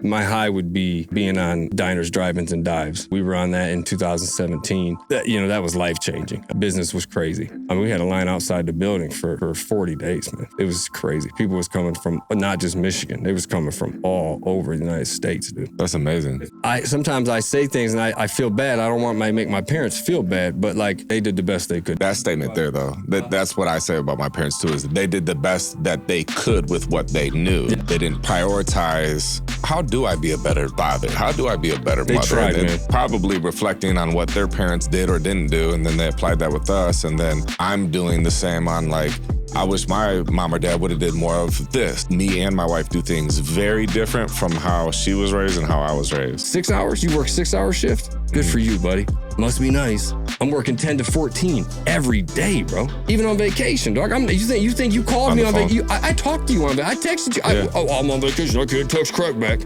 My high would be being on diners, drive-ins, and dives. We were on that in 2017. That was life-changing. Business was crazy. I mean, we had a line outside the building for 40 days, man. It was crazy. People was coming from, not just Michigan, they was coming from all over the United States, dude. That's amazing. Sometimes I say things and I feel bad. I don't want to make my parents feel bad, but like they did the best they could. That statement there, though, that's what I say about my parents too, is that they did the best that they could with what they knew. Yeah. They didn't prioritize, how do I be a better father? How do I be a better mother? Tried, man. Probably reflecting on what their parents did or didn't do, and then they applied that with us, and then I'm doing the same on like, I wish my mom or dad would have did more of this. Me and my wife do things very different from how she was raised and how I was raised. 6 hours? You work 6 hour shift? Good for you, buddy. Must be nice. I'm working 10 to 14 every day, bro. Even on vacation, dog. You think you called me on vacation? I talked to you on vacation. I texted you. Yeah. I'm on vacation. I can't text Craig back.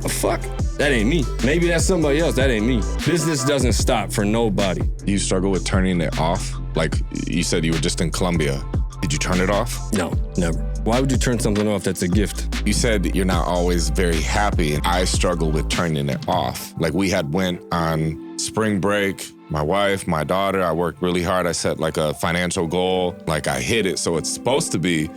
Oh, fuck. That ain't me. Maybe that's somebody else. That ain't me. Business doesn't stop for nobody. Do you struggle with turning it off? Like you said, you were just in Colombia. Did you turn it off? No, never. Why would you turn something off that's a gift? You said you're not always very happy, and I struggle with turning it off. Like we had went on spring break, my wife, my daughter, I worked really hard. I set like a financial goal, like I hit it. So it's supposed to be,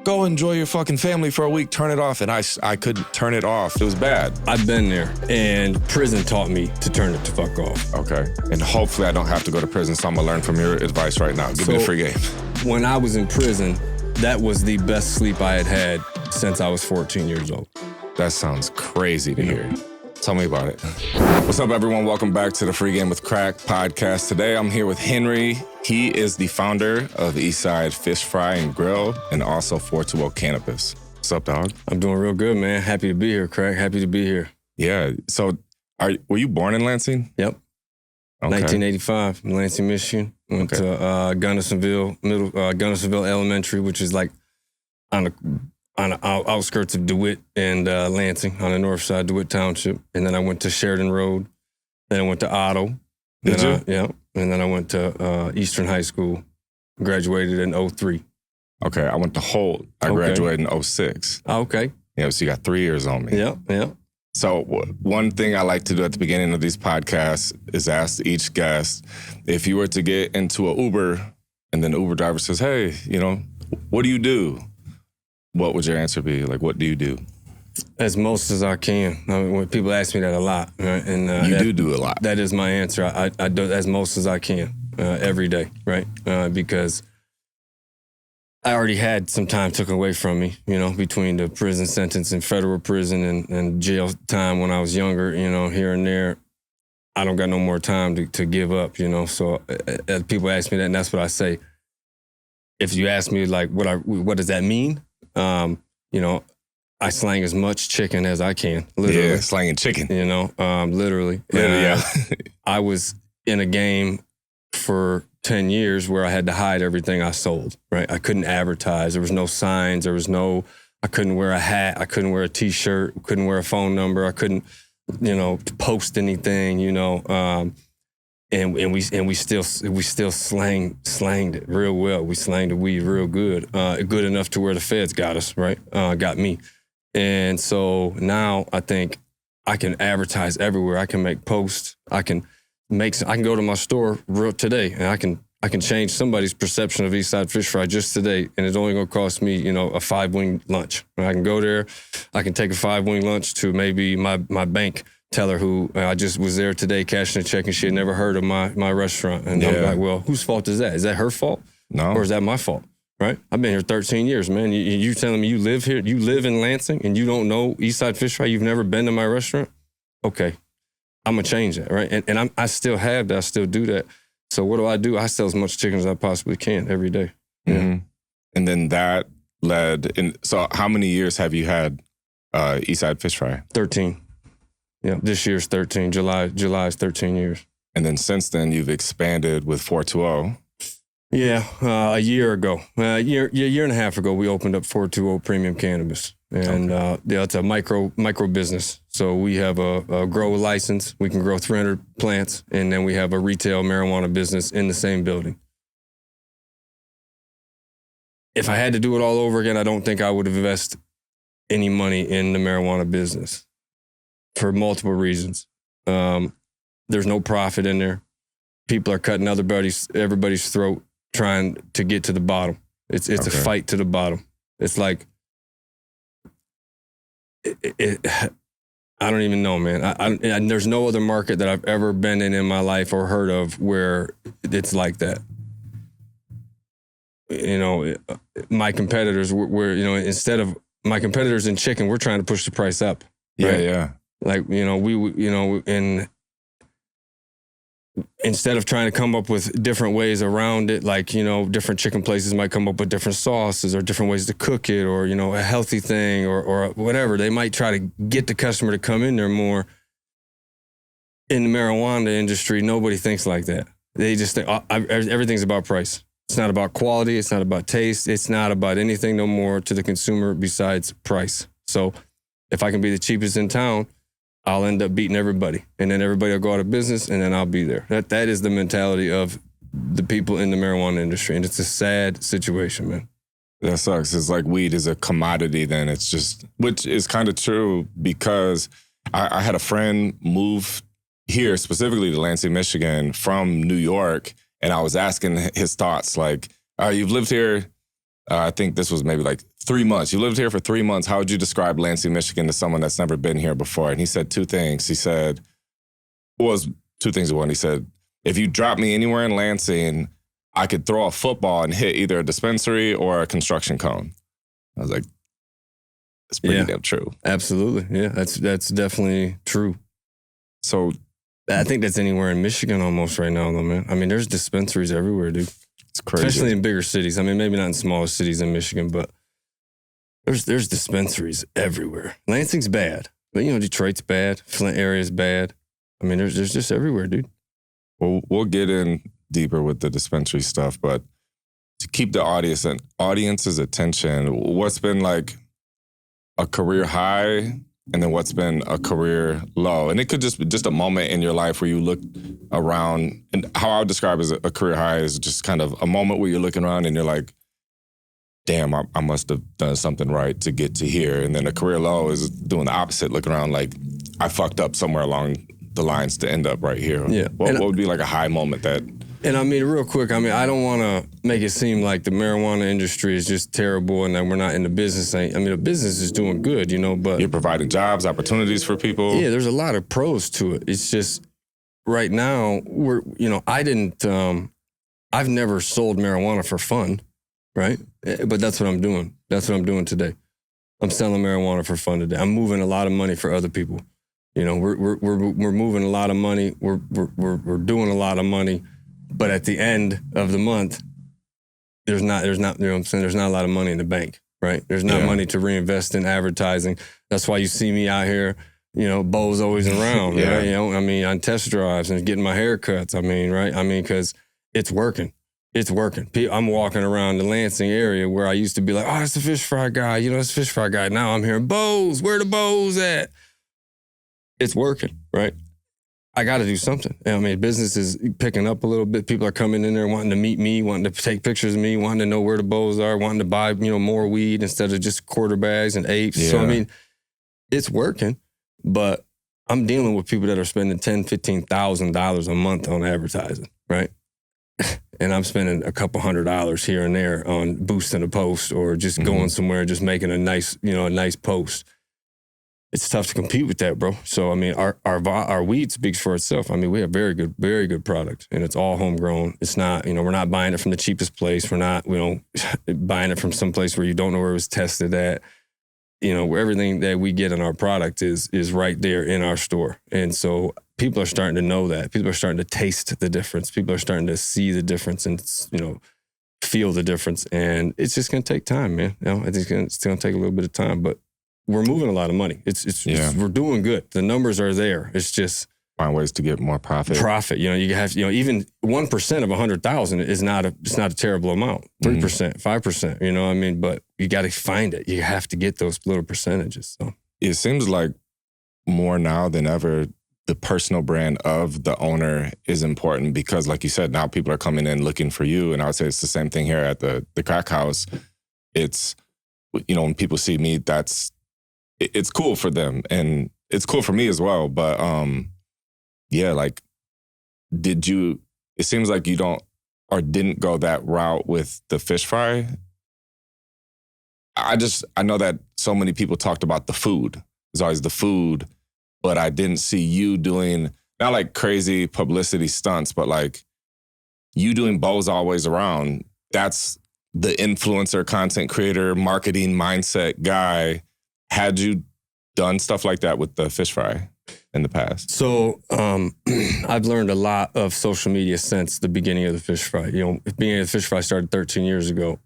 go enjoy your fucking family for a week, turn it off. And I couldn't turn it off. It was bad. I've been there, and prison taught me to turn it the fuck off. Okay. And hopefully I don't have to go to prison, so I'm gonna learn from your advice right now. Give me the free game. When I was in prison, that was the best sleep I had since I was 14 years old. That sounds crazy to hear. Tell me about it. What's up, everyone? Welcome back to the Free Game with Crack podcast. Today, I'm here with Henry. He is the founder of Eastside Fish Fry and Grill and also Fortuo Cannabis. What's up, dog? I'm doing real good, man. Happy to be here, Crack. Happy to be here. Yeah. So, were you born in Lansing? Yep. Okay. 1985 in Lansing, Michigan. Went to Gunnisonville Elementary, which is like on the outskirts of DeWitt and Lansing, on the north side, DeWitt Township. And then I went to Sheridan Road. Then I went to Otto. Did you? Yeah. And then I went to Eastern High School. Graduated in 2003. Okay. I went to Holt. I graduated in 2006. Oh, okay. Yeah, so you got 3 years on me. Yeah. So one thing I like to do at the beginning of these podcasts is ask each guest, if you were to get into an Uber and then the Uber driver says, hey, what do you do? What would your answer be? Like, what do you do? As most as I can. I mean, when people ask me that a lot. Right? And you do a lot. That is my answer. I do as most as I can every day, right? Because I already had some time taken away from me, between the prison sentence and federal prison and jail time when I was younger, here and there. I don't got no more time to give up, So people ask me that, and that's what I say. If you ask me, like, what does that mean? I slang as much chicken as I can, literally. Yeah, slanging chicken. Literally. Yeah. I was in a game for 10 years where I had to hide everything I sold, right? I couldn't advertise. There was no signs. I couldn't wear a hat. I couldn't wear a T-shirt. Couldn't wear a phone number. I couldn't, post anything, and we still slanged it real well. We slanged the weed real good, good enough to where the feds got us, right? Got me. And so now I think I can advertise everywhere. I can make posts. I can go to my store today, and I can change somebody's perception of Eastside Fish Fry just today, and it's only gonna cost me, a 5-wing lunch. I can go there, I can take a 5-wing lunch to maybe my bank teller who I just was there today cashing a check, and she had never heard of my restaurant. And I'm like, well, whose fault is that? Is that her fault? No. Or is that my fault? Right? I've been here 13 years, man. You telling me you live here, you live in Lansing, and you don't know Eastside Fish Fry? You've never been to my restaurant? Okay. I'm gonna change that, right? And I still have that. I still do that. So what do? I sell as much chicken as I possibly can every day. Yeah. Mm-hmm. And then that led in. So how many years have you had Eastside Fish Fry? 13. Yeah, this year's 13. July is 13 years. And then since then, you've expanded with Fortuo. Yeah, a year ago, a year and a half ago, we opened up Fortuo Premium Cannabis. And it's a micro business. So we have a grow license. We can grow 300 plants. And then we have a retail marijuana business in the same building. If I had to do it all over again, I don't think I would invest any money in the marijuana business. for multiple reasons. There's no profit in there. People are cutting everybody's throat trying to get to the bottom. It's a fight to the bottom. It's like, I don't even know, man. And there's no other market that I've ever been in my life or heard of where it's like that. You know, my competitors were, you know, instead of my competitors in chicken, we're trying to push the price up. Right? Yeah. Like, you know, and instead of trying to come up with different ways around it, like, you know, different chicken places might come up with different sauces or different ways to cook it, or, you know, a healthy thing or whatever. They might try to get the customer to come in there more. In the marijuana industry, nobody thinks like that. They just think everything's about price. It's not about quality. It's not about taste. It's not about anything no more to the consumer besides price. So if I can be the cheapest in town, I'll end up beating everybody. And then everybody will go out of business, and then I'll be there. That is the mentality of the people in the marijuana industry. And it's a sad situation, man. That sucks. It's like weed is a commodity then. It's just, which is kind of true, because I had a friend move here, specifically to Lansing, Michigan, from New York. And I was asking his thoughts, like, you've lived here, I think this was maybe like 3 months. You lived here for 3 months. How would you describe Lansing, Michigan to someone that's never been here before? And he said two things. He said, two things in one. He said, if you drop me anywhere in Lansing, I could throw a football and hit either a dispensary or a construction cone. I was like, that's pretty damn true. Absolutely. Yeah, that's definitely true. So I think that's anywhere in Michigan almost right now, though, man. I mean, there's dispensaries everywhere, dude. It's crazy. Especially in bigger cities. I mean, maybe not in smaller cities in Michigan, but there's dispensaries everywhere. Lansing's bad, but, you know, Detroit's bad. Flint area's bad. I mean, there's just everywhere, dude. Well, we'll get in deeper with the dispensary stuff, but to keep the audience's attention, what's been like a career high, and then what's been a career low? And it could just be just a moment in your life where you look around, and how I would describe as a career high is just kind of a moment where you're looking around and you're like, damn, I must have done something right to get to here. And then a career low is doing the opposite, looking around like, I fucked up somewhere along the lines to end up right here. Yeah. What would be like a high moment that... And I mean, real quick, I mean, I don't want to make it seem like the marijuana industry is just terrible and that we're not in the business. I mean, the business is doing good, you know, but... You're providing jobs, opportunities for people. Yeah, there's a lot of pros to it. It's just, right now, I've never sold marijuana for fun, right? But that's what I'm doing. That's what I'm doing today. I'm selling marijuana for fun today. I'm moving a lot of money for other people. You know, we're moving a lot of money. We're doing a lot of money. But at the end of the month, there's not, you know what I'm saying? There's not a lot of money in the bank, right? There's not money to reinvest in advertising. That's why you see me out here, you know, Bo's always around, right? You know, I mean, on test drives and getting my haircuts. I mean, right? I mean, because it's working. It's working. I'm walking around the Lansing area where I used to be like, oh, that's the fish fry guy. You know, that's the fish fry guy. Now I'm hearing Bo's. Where the Bo's at? It's working, right? I got to do something. I mean, business is picking up a little bit. People are coming in there wanting to meet me, wanting to take pictures of me, wanting to know where the Bo's are, wanting to buy, you know, more weed instead of just quarter bags and eighths. Yeah. So, I mean, it's working, but I'm dealing with people that are spending $10,000, $15,000 a month on advertising, right? And I'm spending a couple $100 here and there on boosting a post or just going somewhere and just making a nice post. It's tough to compete with that, bro. So, I mean, our weed speaks for itself. I mean, we have very good product, and it's all homegrown. It's not, you know, we're not buying it from the cheapest place. We're not, buying it from some place where you don't know where it was tested at. You know, where everything that we get in our product is right there in our store. And so people are starting to know that. People are starting to taste the difference. People are starting to see the difference and, you know, feel the difference. And it's just going to take time, man. You know, it's going to take a little bit of time, but we're moving a lot of money. We're doing good. The numbers are there. It's just find ways to get more profit. You know, you have, you know, even 1% of 100,000 is not a terrible amount. 3%, 5%. You know what I mean? But you got to find it. You have to get those little percentages. So it seems like more now than ever, the personal brand of the owner is important because, like you said, now people are coming in looking for you. And I would say it's the same thing here at the crack house. It's, you know, when people see me, it's cool for them. And it's cool for me as well. But yeah, like, it seems like you don't or didn't go that route with the fish fry. I know that so many people talked about the food. It's always the food, but I didn't see you doing, not like crazy publicity stunts, but like you doing Bows Always Around. That's the influencer, content creator, marketing mindset guy. Had you done stuff like that with the fish fry in the past? So I've learned a lot of social media since the beginning of the fish fry. You know, the beginning of the fish fry started 13 years ago.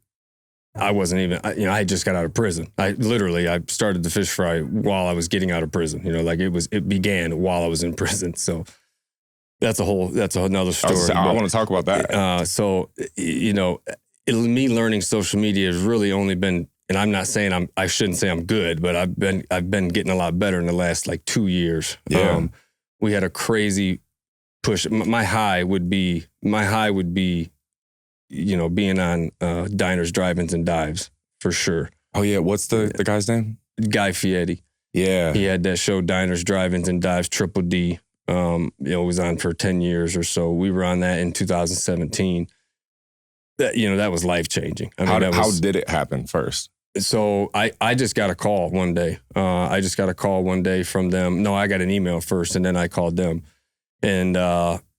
I wasn't even, I had just got out of prison. I started the fish fry while I was getting out of prison. You know, like it began while I was in prison. So that's another story. I want to talk about that. So, you know, me learning social media has really only been, and I'm not saying I shouldn't say I'm good, but I've been getting a lot better in the last like 2 years. Yeah. We had a crazy push. My high would be, you know, being on diners, drive-ins, and dives for sure. Oh yeah, what's the guy's name? Guy Fieri. Yeah, he had that show, Diners, Drive-ins, and Dives, Triple D. You know, it was on for 10 years or so. We were on that in 2017. That was life-changing. How did it happen first? So I just got a call one day. From them. No, I got an email first, and then I called them. And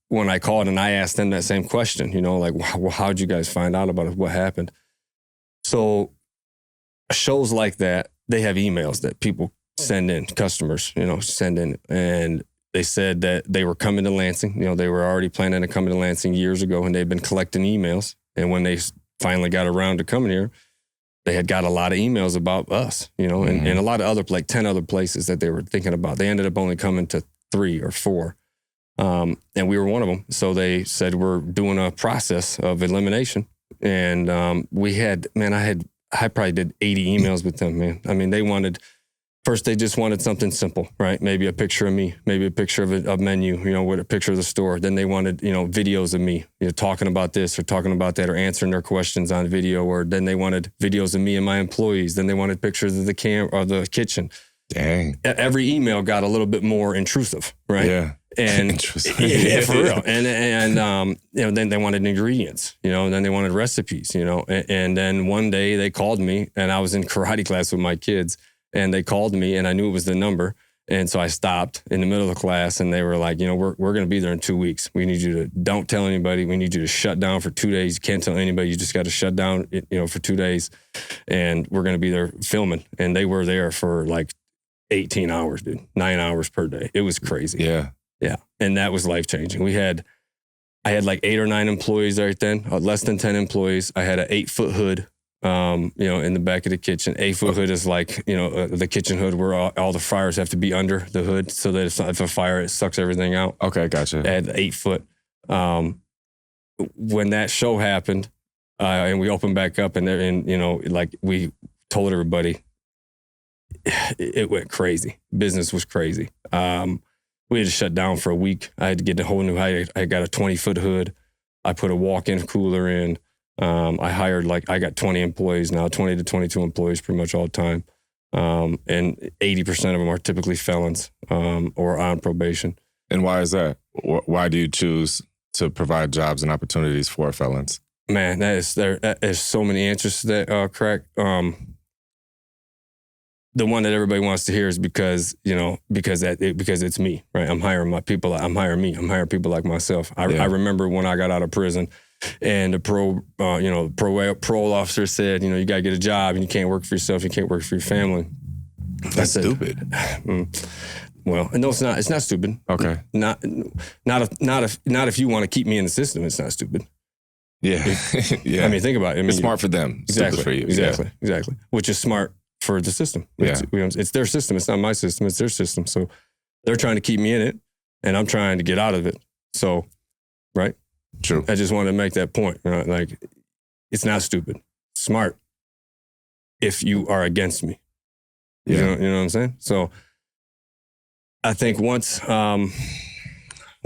when I called and I asked them that same question, you know, like, well, how'd you guys find out about it? What happened? So shows like that, they have emails that people send in, customers, you know, send in. And they said that they were coming to Lansing. You know, they were already planning to come to Lansing years ago, and they've been collecting emails. And when they finally got around to coming here, they had got a lot of emails about us, you know, and a lot of other, like 10 other places that they were thinking about. They ended up only coming to 3 or 4. And we were one of them. So they said, we're doing a process of elimination. And I probably did 80 emails with them, man. I mean, they just wanted something simple, right? Maybe a picture of me, maybe a picture of a menu, you know, with a picture of the store. Then they wanted, you know, videos of me, you know, talking about this or talking about that or answering their questions on video. Or then they wanted videos of me and my employees. Then they wanted pictures of the kitchen. Dang. Every email got a little bit more intrusive, right? Yeah. And yeah, for real. And you know, then they wanted ingredients, you know, and then they wanted recipes, you know. And then one day they called me, and I was in karate class with my kids, and they called me, and I knew it was the number. And so I stopped in the middle of the class, and they were like, you know, we're going to be there in 2 weeks. We need you to don't tell anybody. We need you to shut down for 2 days. You can't tell anybody. You just got to shut down, you know, for 2 days. And we're going to be there filming. And they were there for like 18 hours, dude, 9 hours per day. It was crazy. Yeah. Yeah. And that was life-changing. I had like 8 or 9 employees right then, less than 10 employees. I had an 8-foot hood, you know, in the back of the kitchen. 8-foot hood is like, you know, the kitchen hood where all the fryers have to be under the hood so that if a fire, it sucks everything out. Okay, gotcha. I had 8-foot. When that show happened, and we opened back up, and you know, like we told everybody, it went crazy. Business was crazy. We had to shut down for a week. I had to get a whole new height. I got a 20-foot hood. I put a walk-in cooler in. I got 20 employees now, 20 to 22 employees pretty much all the time. And 80% of them are typically felons or on probation. And why is that? Why do you choose to provide jobs and opportunities for felons? Man, there's so many answers to that, Crack. The one that everybody wants to hear is because it's me, right? I'm hiring my people. I'm hiring people like myself. I remember when I got out of prison, and the parole officer said, you know, you got to get a job, and you can't work for yourself. You can't work for your family. That's stupid. Well, no, it's not. It's not stupid. Okay. Not if you want to keep me in the system. It's not stupid. Yeah. Yeah. I mean, think about it. I mean, it's smart for them. Exactly. Stupid for you. Exactly. Which is smart for the system. Yeah. It's their system. It's not my system. It's their system. So they're trying to keep me in it, and I'm trying to get out of it. So, right? True. I just wanted to make that point. You know, like, it's not stupid. Smart if you are against me. You know what I'm saying? So I think once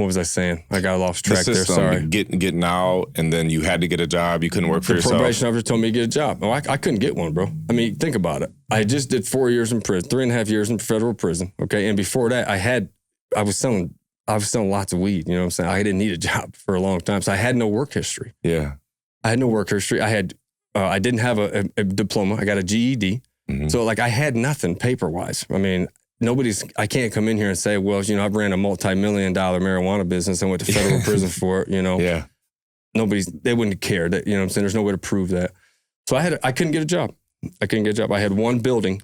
What was I saying? I got lost The track there. system, Sorry. getting out, and then you had to get a job. You couldn't work for The yourself. probation officer told me to get a job. Oh, I couldn't get one, bro. I mean, think about it. I just did 4 years in prison, 3.5 years in federal prison. Okay, and before that, I was selling lots of weed. You know what I'm saying? I didn't need a job for a long time, so I had no work history. Yeah. I had no work history. I didn't have a diploma. I got a GED. Mm-hmm. So like I had nothing paper-wise. I mean, I can't come in here and say, well, you know, I've ran a multi-million-dollar marijuana business and went to federal prison for it, you know. Yeah. They wouldn't care that, you know what I'm saying? There's no way to prove that. So I couldn't get a job. I had one building,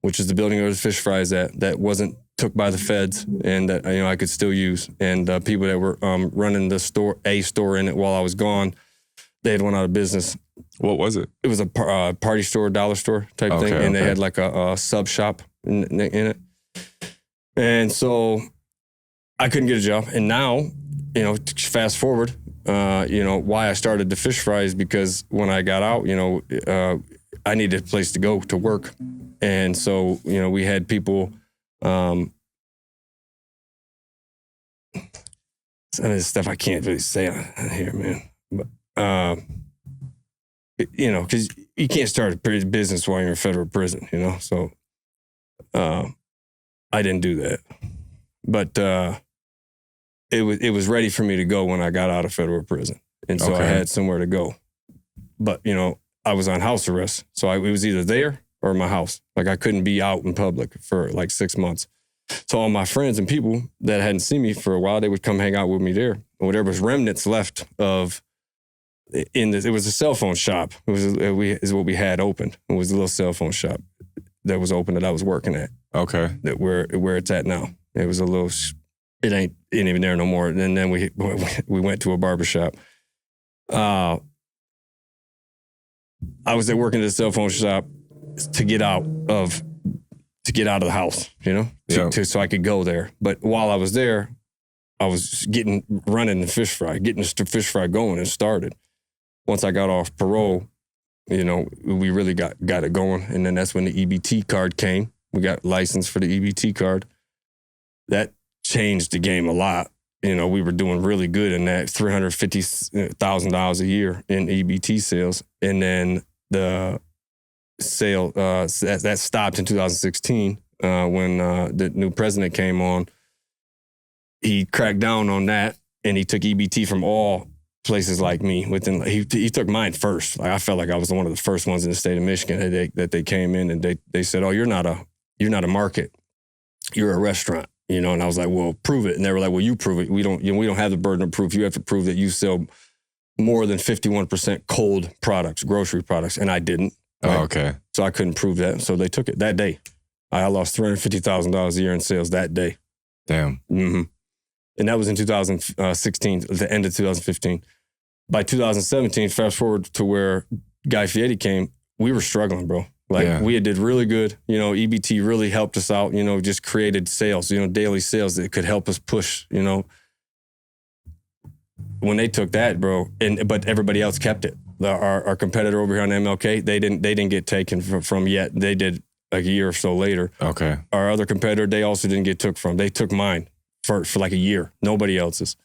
which is the building where the fish fries at, that wasn't took by the feds and that, you know, I could still use. And people that were running the store in it while I was gone, they had went out of business. What was it? It was a party store, dollar store type thing. And they had like a sub shop in it. And so I couldn't get a job. And now, you know, fast forward, you know, why I started the fish fry is because when I got out, you know, I needed a place to go to work. And so, you know, we had people, some of this stuff I can't really say on here, man. But, you know, because you can't start a business while you're in federal prison, you know? So I didn't do that. But it was ready for me to go when I got out of federal prison. And so I had somewhere to go. But, you know, I was on house arrest. So it was either there or my house. Like I couldn't be out in public for like 6 months. So all my friends and people that hadn't seen me for a while, they would come hang out with me there. Or there was remnants left of, it was a cell phone shop. Is what we had open. It was a little cell phone shop that was open that I was working at. Okay. That where it's at now. It was a little, it ain't even there no more. And then we went to a barbershop. I was there working at the cell phone shop to get out of the house, you know, so I could go there. But while I was there, I was running the fish fry, getting the fish fry going and started. Once I got off parole, you know, we really got it going. And then that's when the EBT card came. We got licensed for the EBT card. That changed the game a lot. You know, we were doing really good in that, $350,000 a year in EBT sales. And then the sale, that stopped in 2016 when the new president came on. He cracked down on that and he took EBT from all places like me. He took mine first. Like I felt like I was one of the first ones in the state of Michigan that they came in and they said, "Oh, you're not a market, you're a restaurant." You know, and I was like, "Well, prove it." And they were like, "Well, you prove it. We don't have the burden of proof. You have to prove that you sell more than 51% cold products, grocery products." And I didn't. Right? Oh, okay. So I couldn't prove that. So they took it that day. I lost $350,000 a year in sales that day. Damn. Mm-hmm. And that was in 2016, the end of 2015. By 2017, fast forward to where Guy Fieri came, we were struggling, bro. Like we did really good. You know, EBT really helped us out, you know, just created sales, you know, daily sales that could help us push, you know. When they took that, bro, but everybody else kept it. Our competitor over here on MLK, they didn't get taken from yet. They did like a year or so later. Okay. Our other competitor, they also didn't get took from. They took mine for like a year. Nobody else's.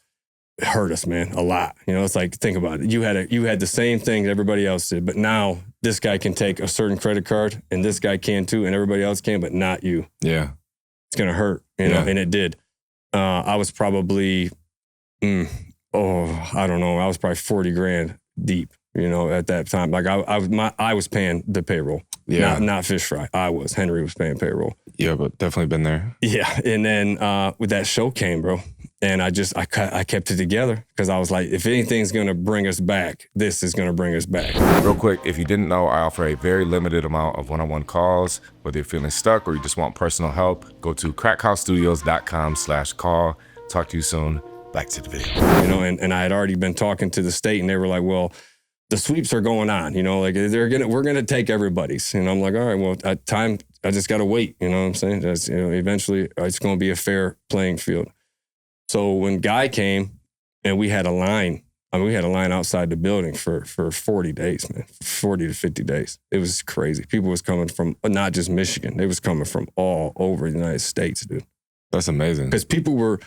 It hurt us, man, a lot. You know, it's like, think about it. You had the same thing that everybody else did, but now this guy can take a certain credit card and this guy can too, and everybody else can, but not you. Yeah. It's going to hurt, you know, and it did. I was probably, I don't know. I was probably 40 grand deep, you know, at that time. Like I was paying the payroll. Yeah. Not Fish Fry. Henry was paying payroll. Yeah, but definitely been there. Yeah. And then with that show came, bro. And I kept it together because I was like, if anything's going to bring us back, this is going to bring us back. Real quick, if you didn't know, I offer a very limited amount of one-on-one calls. Whether you're feeling stuck or you just want personal help, go to crackhousestudios.com/call. Talk to you soon. Back to the video. You know, and I had already been talking to the state and they were like, well, the sweeps are going on, you know, like we're going to take everybody's. And I'm like, all right, well, at time, I just got to wait. You know what I'm saying? That's, you know, eventually it's going to be a fair playing field. So when Guy came and we had a line, we had a line outside the building for 40 days, man, 40 to 50 days. It was crazy. People was coming from not just Michigan. They was coming from all over the United States, dude. That's amazing. Because people were,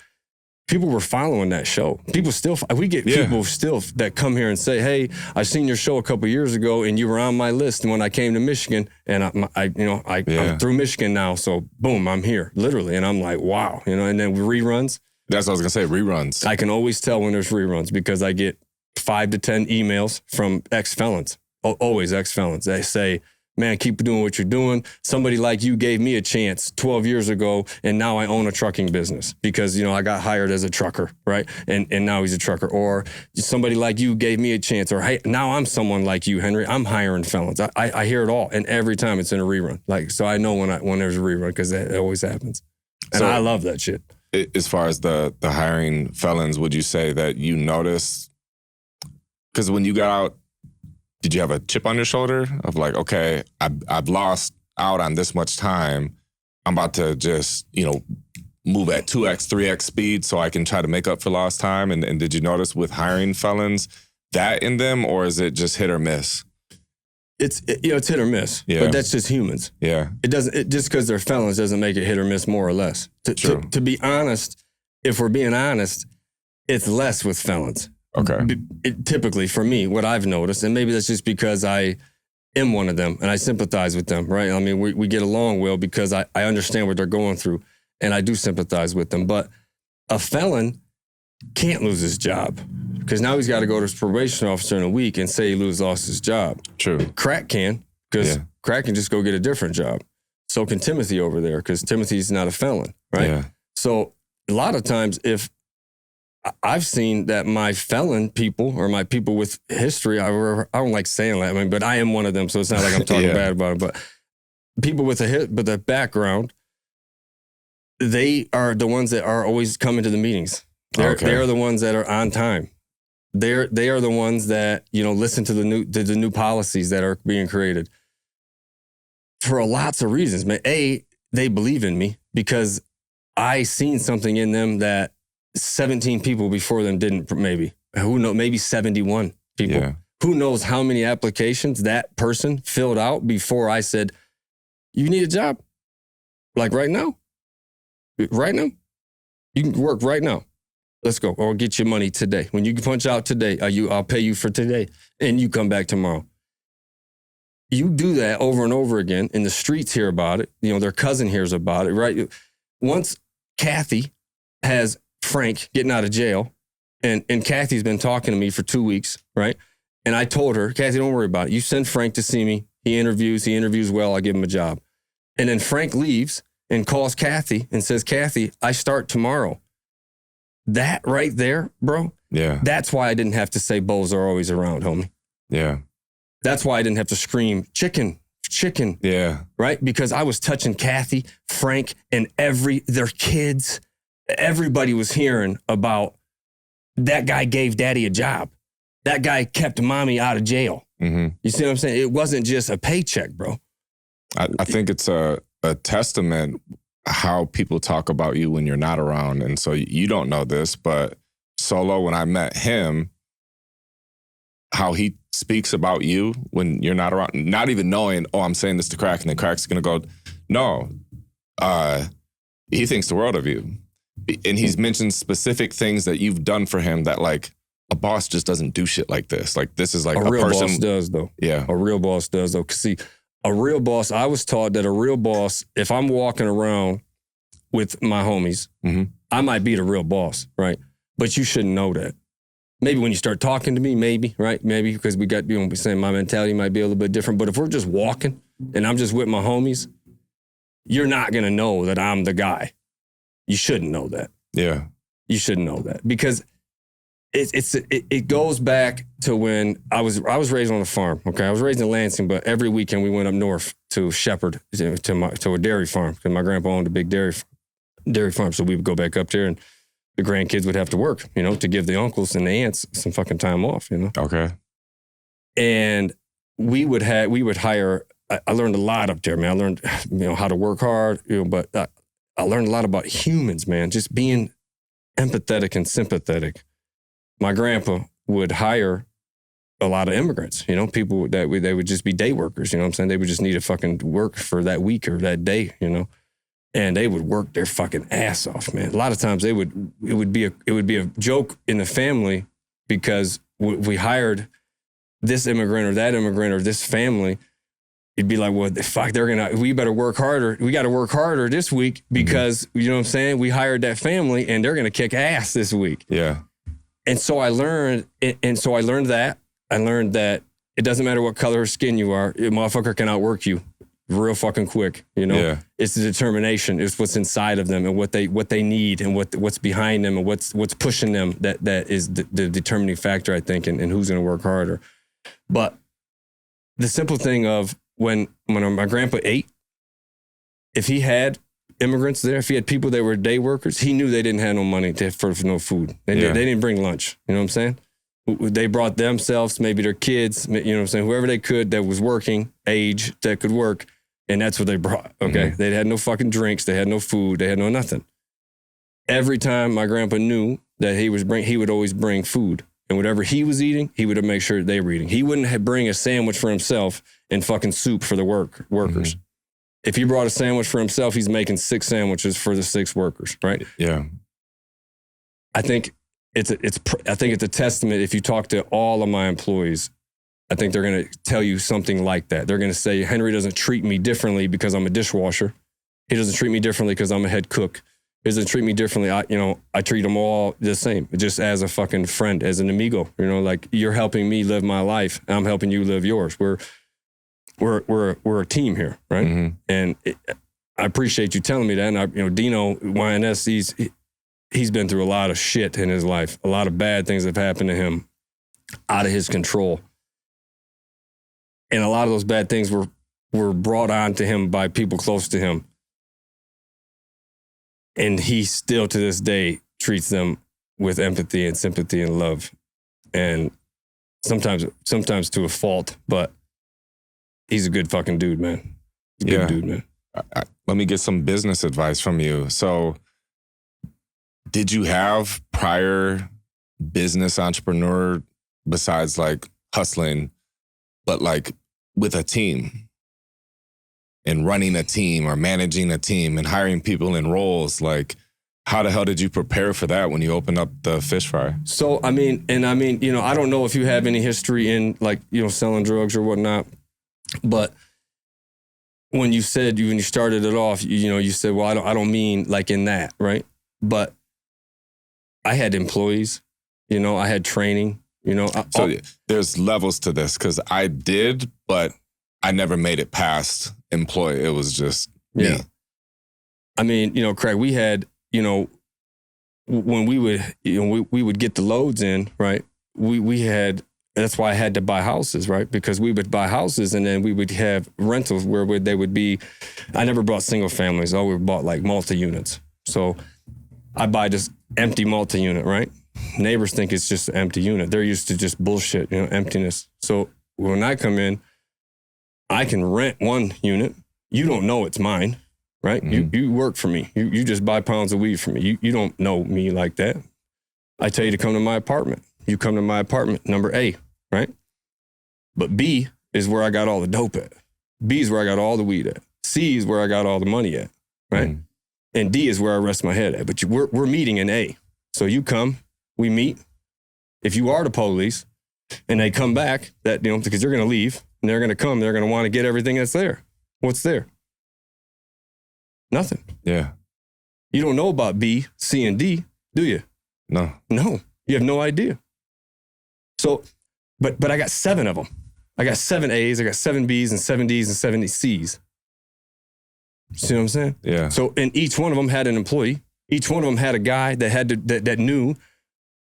people were following that show. People still, we get people still that come here and say, hey, I seen your show a couple years ago and you were on my list when I came to Michigan, and I'm through Michigan now. So boom, I'm here literally. And I'm like, wow, and then reruns. That's what I was going to say, reruns. I can always tell when there's reruns because I get 5 to 10 emails from ex-felons, always ex-felons. They say, man, keep doing what you're doing. Somebody like you gave me a chance 12 years ago, and now I own a trucking business because, I got hired as a trucker, right? And now he's a trucker. Or somebody like you gave me a chance. Or, hey, now I'm someone like you, Henry. I'm hiring felons. I hear it all. And every time it's in a rerun. So I know when there's a rerun because that always happens. And I love that shit. As far as the hiring felons, would you say that you notice? Because when you got out, did you have a chip on your shoulder of like, okay, I've lost out on this much time. I'm about to just, move at 2x, 3x speed so I can try to make up for lost time? And did you notice with hiring felons that in them, or is it just hit or miss? It's hit or miss, but that's just humans. Yeah. Just because they're felons doesn't make it hit or miss more or less. To be honest, if we're being honest, it's less with felons. Okay. Typically, for me, what I've noticed, and maybe that's just because I am one of them and I sympathize with them, right? I mean, we get along well because I understand what they're going through and I do sympathize with them. But a felon can't lose his job because now he's got to go to his probation officer in a week and say he lost his job. True. Crack can, because Crack can just go get a different job. So can Timothy over there because Timothy's not a felon, right? Yeah. So a lot of times I've seen that my felon people or my people with history, I don't like saying that, but I am one of them, so it's not like I'm talking bad about it, but people with a background, they are the ones that are always coming to the meetings. They are the ones that are on time. They are the ones that, listen to the new policies that are being created for lots of reasons. Man, they believe in me because I seen something in them that 17 people before them didn't, maybe. Who knows? Maybe 71 people. Yeah. Who knows how many applications that person filled out before I said, you need a job? Like right now? Right now? You can work right now. Let's go. Or get your money today. When you punch out today, I'll pay you for today. And you come back tomorrow. You do that over and over again. And the streets hear about it. Their cousin hears about it, right? Once Kathy has Frank getting out of jail, and Kathy's been talking to me for 2 weeks, right? And I told her, Kathy, don't worry about it. You send Frank to see me. He interviews well, I'll give him a job. And then Frank leaves and calls Kathy and says, Kathy, I start tomorrow. That right there, bro. Yeah. That's why I didn't have to say bulls are always around, homie. Yeah. That's why I didn't have to scream chicken. Yeah. Right? Because I was touching Kathy, Frank, and their kids. Everybody was hearing about that guy gave daddy a job. That guy kept mommy out of jail. Mm-hmm. You see what I'm saying? It wasn't just a paycheck, bro. I think it's a testament how people talk about you when you're not around. And so you don't know this, but Solo, when I met him, how he speaks about you when you're not around, not even knowing, I'm saying this to Crack, and then Crack's going to go, no, he thinks the world of you. And he's mentioned specific things that you've done for him that like a boss just doesn't do shit like this. Like this is like a real person. Boss does though. Yeah. A real boss does though. 'Cause see, a real boss, I was taught that a real boss, if I'm walking around with my homies, I might be the real boss, right? But you shouldn't know that. Maybe when you start talking to me, maybe, right? Maybe because we got, we're saying my mentality might be a little bit different. But if we're just walking and I'm just with my homies, you're not going to know that I'm the guy. You shouldn't know that. Yeah. You shouldn't know that because it goes back to when I was raised on a farm. Okay. I was raised in Lansing, but every weekend we went up north to Shepherd to a dairy farm because my grandpa owned a big dairy farm. So we would go back up there and the grandkids would have to work, to give the uncles and the aunts some fucking time off, Okay. And we would hire, I learned a lot up there, man. I learned, how to work hard, but I learned a lot about humans, man, just being empathetic and sympathetic. My grandpa would hire a lot of immigrants, people that they would just be day workers, what I'm saying? They would just need to fucking work for that week or that day, and they would work their fucking ass off, man. A lot of times it would be a joke in the family because we hired this immigrant or that immigrant or this family. It'd be like, well, fuck, we better work harder. We got to work harder this week because, you know what I'm saying? We hired that family and they're going to kick ass this week. Yeah. And so I learned that. I learned that it doesn't matter what color of skin you are, a motherfucker can outwork you real fucking quick, you know? Yeah. It's the determination. It's what's inside of them and what they need and what's behind them and what's pushing them that is the determining factor, I think, and who's going to work harder. But the simple thing of when my grandpa ate, if he had immigrants there, if he had people that were day workers, he knew they didn't have no money for no food. They didn't bring lunch. You know what I'm saying? They brought themselves, maybe their kids, you know what I'm saying? Whoever they could that was working age that could work. And that's what they brought. Okay. They had no fucking drinks. They had no food. They had no nothing. Every time my grandpa knew that he would always bring food. And whatever he was eating, he would make sure they were eating. He wouldn't bring a sandwich for himself and fucking soup for the workers. If he brought a sandwich for himself, he's making 6 sandwiches for the 6 workers, right? Yeah. I think it's a testament. If you talk to all of my employees, I think they're going to tell you something like that. They're going to say, Henry doesn't treat me differently because I'm a dishwasher. He doesn't treat me differently because I'm a head cook. He doesn't treat me differently. I treat them all the same, just as a fucking friend, as an amigo. You know, like you're helping me live my life. I'm helping you live yours. We're a team here, right? And I appreciate you telling me that. And Dino YNS, he's been through a lot of shit in his life. A lot of bad things have happened to him out of his control. And a lot of those bad things were brought on to him by people close to him. And he still to this day treats them with empathy and sympathy and love. And sometimes to a fault, but he's a good fucking dude, man. Good dude, man. Let me get some business advice from you. So did you have prior business entrepreneur besides like hustling, but like with a team and running a team or managing a team and hiring people in roles? Like, how the hell did you prepare for that when you opened up the fish fry? So, I mean, I don't know if you have any history in like, selling drugs or whatnot, but when you started it off, you said, well, I don't mean like in that, right? But I had employees, I had training. So there's levels to this because I did, but I never made it past employee. It was just me. Yeah. I mean, Craig, we had, when we would, we would get the loads in, right? We had, that's why I had to buy houses, right? Because we would buy houses and then we would have rentals where they would be, I never bought single families. I always bought like multi-units. So I buy this empty multi-unit, right? Neighbors think it's just an empty unit. They're used to just bullshit, emptiness. So when I come in, I can rent one unit. You don't know it's mine, right? You work for me. You just buy pounds of weed from me. You don't know me like that. I tell you to come to my apartment. You come to my apartment, number A, right? But B is where I got all the dope at. B is where I got all the weed at. C is where I got all the money at, right? And D is where I rest my head at. But we're meeting in A. So you come, we meet. If you are the police and they come back, that because you're going to leave and they're going to come, they're going to want to get everything that's there. What's there? Nothing. Yeah. You don't know about B, C, and D, do you? No. No. You have no idea. So, but I got 7 of them. I got 7 A's, I got 7 B's and 7 D's and 7 C's. See what I'm saying? Yeah. So, and each one of them had an employee. Each one of them had a guy that knew.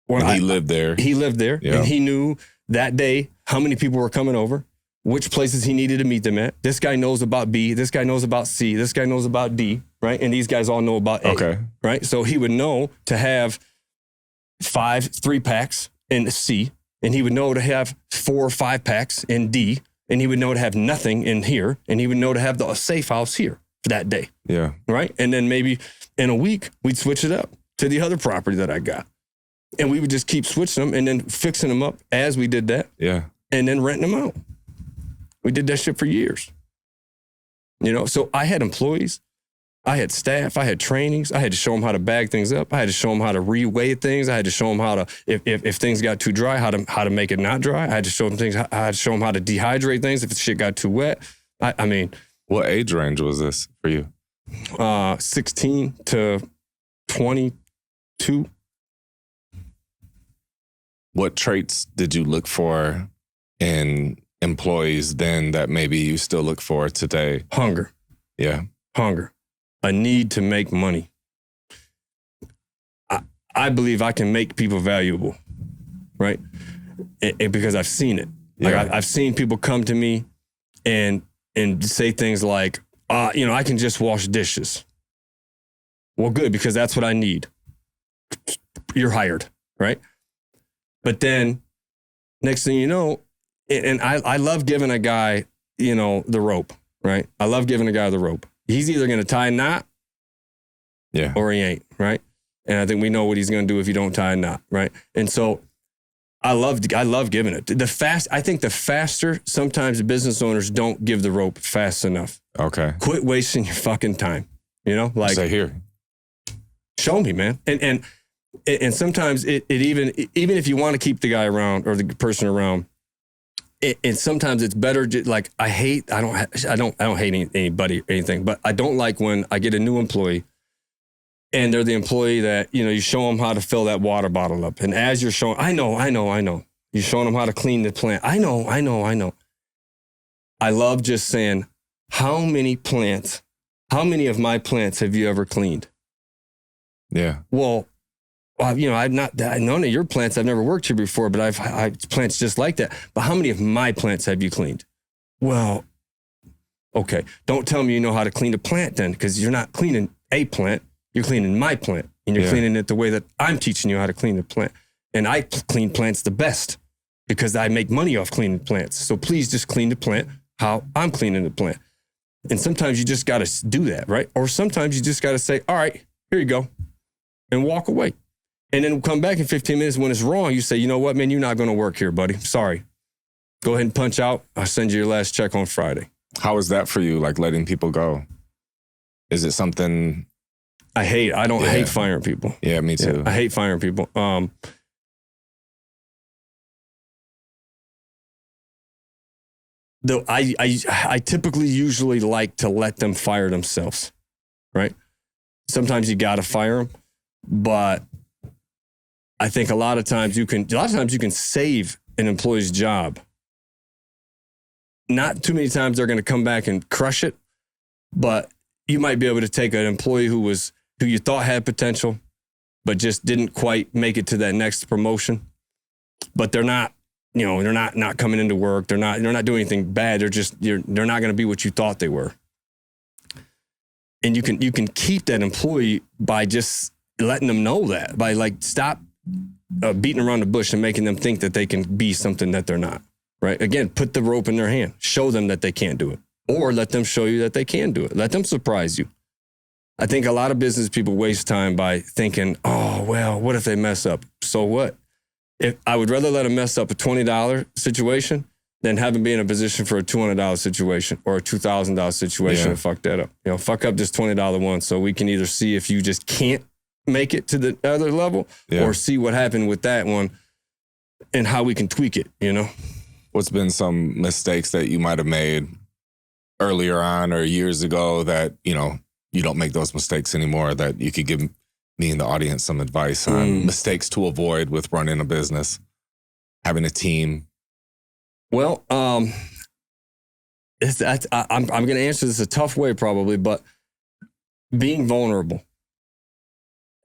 When he lived there. He lived there. Yeah. And he knew that day how many people were coming over, which places he needed to meet them at. This guy knows about B. This guy knows about C. This guy knows about D, right? And these guys all know about A. Okay. Right? So he would know to have 5 3-packs in C, and he would know to have 4 or 5-packs in D, and he would know to have nothing in here, and he would know to have the safe house here for that day. Yeah. Right? And then maybe in a week, we'd switch it up to the other property that I got. And we would just keep switching them and then fixing them up as we did that. Yeah. And then renting them out. We did that shit for years. So I had employees. I had staff, I had trainings, I had to show them how to bag things up, I had to show them how to reweigh things, I had to show them how to, if things got too dry, how to make it not dry. I had to show them things, I had to show them how to dehydrate things if the shit got too wet. I mean. What age range was this for you? 16 to 22. What traits did you look for in employees then that maybe you still look for today? Hunger. Yeah. Hunger. A need to make money. I believe I can make people valuable, right? Because I've seen it. Yeah. Like I've seen people come to me and say things like, I can just wash dishes. Well, good, because that's what I need. You're hired, right? But then next thing you know, and I love giving a guy, the rope, right? I love giving a guy the rope. He's either going to tie a knot or he ain't, right? And I think we know what he's going to do if you don't tie a knot, right? And so I love giving it. I think the faster, sometimes business owners don't give the rope fast enough. Okay. Quit wasting your fucking time, like say here. Show me, man. And sometimes it even if you want to keep the guy around or the person around, and sometimes it's better. Like I don't hate anybody or anything, but I don't like when I get a new employee and they're the employee that, you show them how to fill that water bottle up. And as you're showing, I know. You're showing them how to clean the plant. I know. I love just saying, how many of my plants have you ever cleaned? Yeah. Well, none of your plants, I've never worked here before, but I've plants just like that. But how many of my plants have you cleaned? Well, okay. Don't tell me you know how to clean a plant then, because you're not cleaning a plant. You're cleaning my plant, and you're cleaning it the way that I'm teaching you how to clean the plant. And I clean plants the best because I make money off cleaning plants. So please just clean the plant how I'm cleaning the plant. And sometimes you just got to do that, right? Or sometimes you just got to say, all right, here you go, and walk away. And then come back in 15 minutes when it's wrong. You say, you know what, man, you're not going to work here, buddy. Sorry. Go ahead and punch out. I'll send you your last check on Friday. How is that for you, like letting people go? Is it something... I hate firing people. Yeah, me too. I hate firing people. Though I typically usually like to let them fire themselves, right? Sometimes you got to fire them, but I think a lot of times you can save an employee's job. Not too many times they're going to come back and crush it, but you might be able to take an employee who you thought had potential, but just didn't quite make it to that next promotion. But they're not, they're not coming into work. They're not doing anything bad. They're not going to be what you thought they were. And you can keep that employee by just letting them know that, by stop beating around the bush and making them think that they can be something that they're not, right? Again, put the rope in their hand, show them that they can't do it, or let them show you that they can do it. Let them surprise you. I think a lot of business people waste time by thinking, oh, well, what if they mess up? So what? If I would rather let them mess up a $20 situation than have them be in a position for a $200 situation or a $2,000 situation and fuck that up. Fuck up this $20 one so we can either see if you just can't make it to the other level or see what happened with that one and how we can tweak it, What's been some mistakes that you might have made earlier on or years ago that, you don't make those mistakes anymore, that you could give me and the audience some advice on mistakes to avoid with running a business, having a team? Well, I'm going to answer this a tough way probably, but being vulnerable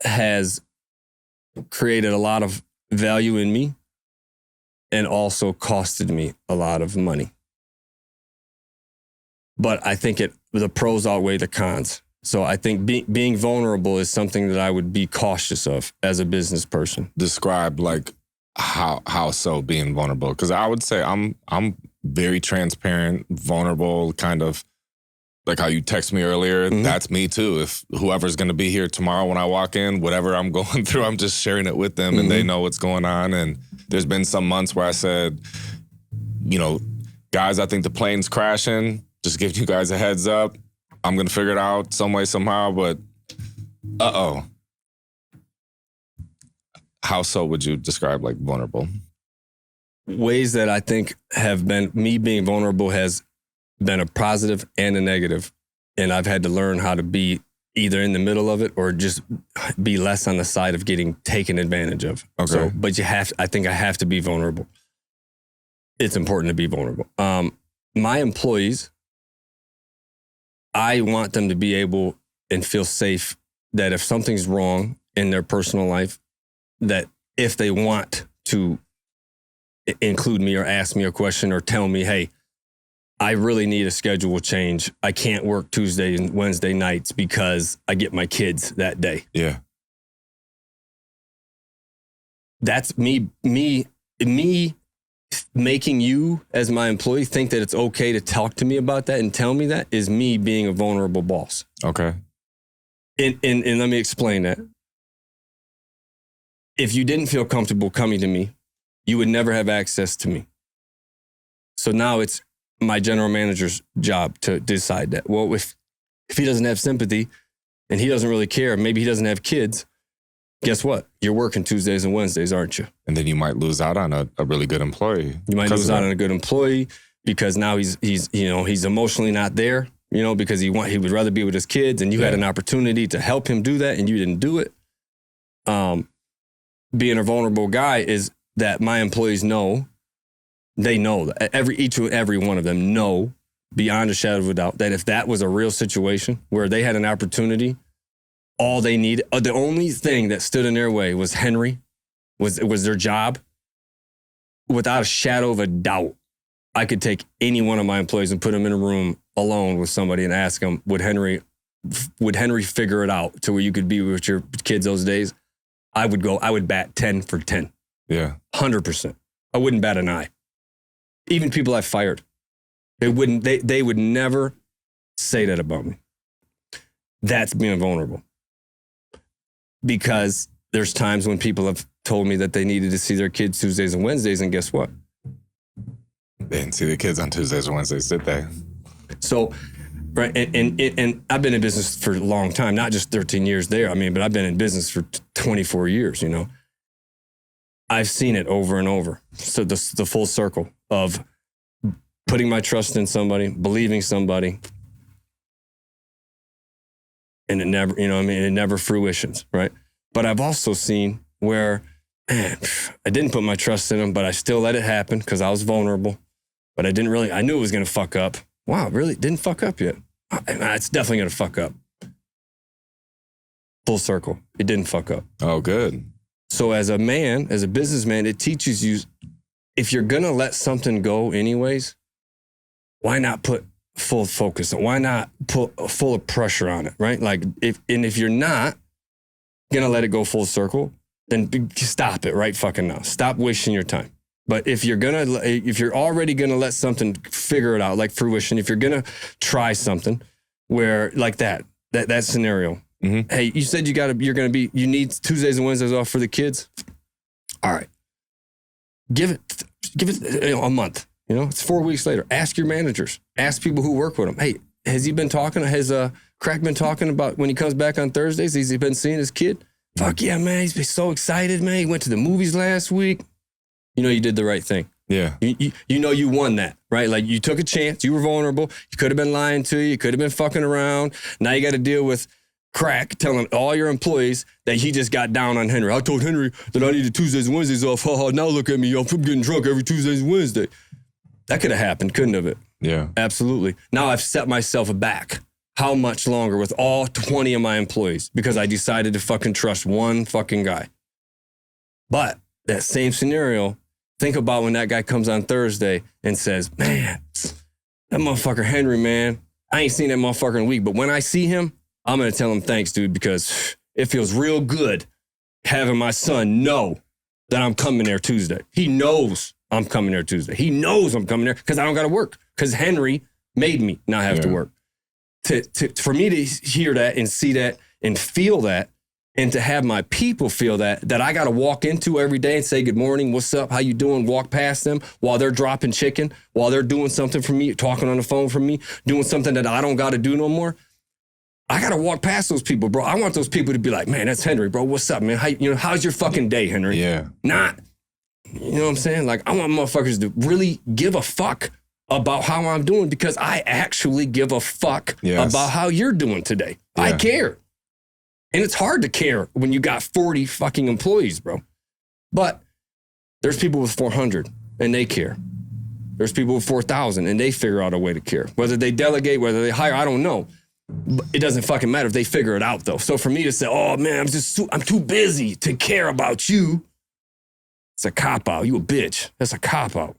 has created a lot of value in me and also costed me a lot of money. But I think the pros outweigh the cons. So I think being vulnerable is something that I would be cautious of as a business person. Describe how so being vulnerable, because I would say I'm very transparent, vulnerable, kind of like how you text me earlier. Mm-hmm. That's me too. If whoever's going to be here tomorrow when I walk in, whatever I'm going through, I'm just sharing it with them and they know what's going on. And there's been some months where I said, guys, I think the plane's crashing. Just giving you guys a heads up. I'm going to figure it out some way, somehow, but How so would you describe like vulnerable? Ways that I think have been, me being vulnerable has been a positive and a negative. And I've had to learn how to be either in the middle of it or just be less on the side of getting taken advantage of. Okay. So, but I think I have to be vulnerable. It's important to be vulnerable. My employees, I want them to be able and feel safe that if something's wrong in their personal life, that if they want to include me or ask me a question or tell me, hey, I really need a schedule change. I can't work Tuesday and Wednesday nights because I get my kids that day. Yeah. That's me making you as my employee think that it's okay to talk to me about that and tell me that is me being a vulnerable boss. Okay. And let me explain that. If you didn't feel comfortable coming to me, you would never have access to me. So now it's my general manager's job to decide that. Well, if he doesn't have sympathy and he doesn't really care, maybe he doesn't have kids, guess what? You're working Tuesdays and Wednesdays, aren't you? And then you might lose out on a really good employee. You might lose out on a good employee because now he's emotionally not there, because he would rather be with his kids, and you had an opportunity to help him do that and you didn't do it. Being a vulnerable guy is that my employees know, they know that each and every one of them know beyond a shadow of a doubt that if that was a real situation where they had an opportunity, all they needed, the only thing that stood in their way was Henry, was their job. Without a shadow of a doubt, I could take any one of my employees and put them in a room alone with somebody and ask them, would Henry figure it out to where you could be with your kids those days? I would bat 10 for 10. Yeah. 100%. I wouldn't bat an eye. Even people I fired, they would never say that about me. That's being vulnerable. Because there's times when people have told me that they needed to see their kids Tuesdays and Wednesdays, and guess what? They didn't see the kids on Tuesdays or Wednesdays, did they? So, right, and I've been in business for a long time, not just 13 years there. But I've been in business for 24 years, I've seen it over and over. So the full circle of putting my trust in somebody, believing somebody, and it never, it never fruitions, right? But I've also seen where, man, I didn't put my trust in them, but I still let it happen because I was vulnerable. But I knew it was going to fuck up. Wow, really? Didn't fuck up yet. It's definitely going to fuck up. Full circle. It didn't fuck up. Oh, good. So as a businessman, it teaches you, if you're going to let something go anyways, why not put full focus on? Why not put full of pressure on it, right? Like if you're not going to let it go full circle, then stop it right fucking now. Stop wasting your time. But if you're already going to let something figure it out, like fruition, if you're going to try something where like that scenario, mm-hmm. Hey, you said you need Tuesdays and Wednesdays off for the kids. All right. Give it a month. It's 4 weeks later. Ask your managers. Ask people who work with him. Hey, has he been talking? Has Crack been talking about when he comes back on Thursdays? Has he been seeing his kid? Fuck yeah, man. He's been so excited, man. He went to the movies last week. You did the right thing. Yeah. You won that, right? Like you took a chance. You were vulnerable. You could have been lying to you. You could have been fucking around. Now you got to deal with Crack telling all your employees that he just got down on Henry. I told Henry that I needed Tuesdays and Wednesdays off. Now look at me. I'm getting drunk every Tuesdays and Wednesday. That could have happened, couldn't have it? Yeah. Absolutely. Now I've set myself back. How much longer with all 20 of my employees because I decided to fucking trust one fucking guy. But that same scenario, think about when that guy comes on Thursday and says, man, that motherfucker Henry, man, I ain't seen that motherfucker in a week. But when I see him, I'm going to tell him thanks, dude, because it feels real good having my son know that I'm coming there Tuesday. He knows I'm coming there Tuesday. He knows I'm coming there because I don't got to work because Henry made me not have to work. For me to hear that and see that and feel that and to have my people feel that I got to walk into every day and say, good morning, what's up, how you doing, walk past them while they're dropping chicken, while they're doing something for me, talking on the phone for me, doing something that I don't got to do no more. I gotta walk past those people, bro. I want those people to be like, man, that's Henry, bro. What's up, man? How's your fucking day, Henry? Yeah. Not, you know what I'm saying? Like, I want motherfuckers to really give a fuck about how I'm doing because I actually give a fuck about how you're doing today. Yeah. I care. And it's hard to care when you got 40 fucking employees, bro. But there's people with 400 and they care. There's people with 4,000 and they figure out a way to care. Whether they delegate, whether they hire, I don't know. But it doesn't fucking matter if they figure it out though. So for me to say, oh man, I'm too busy to care about you. It's a cop-out. You a bitch. That's a cop-out.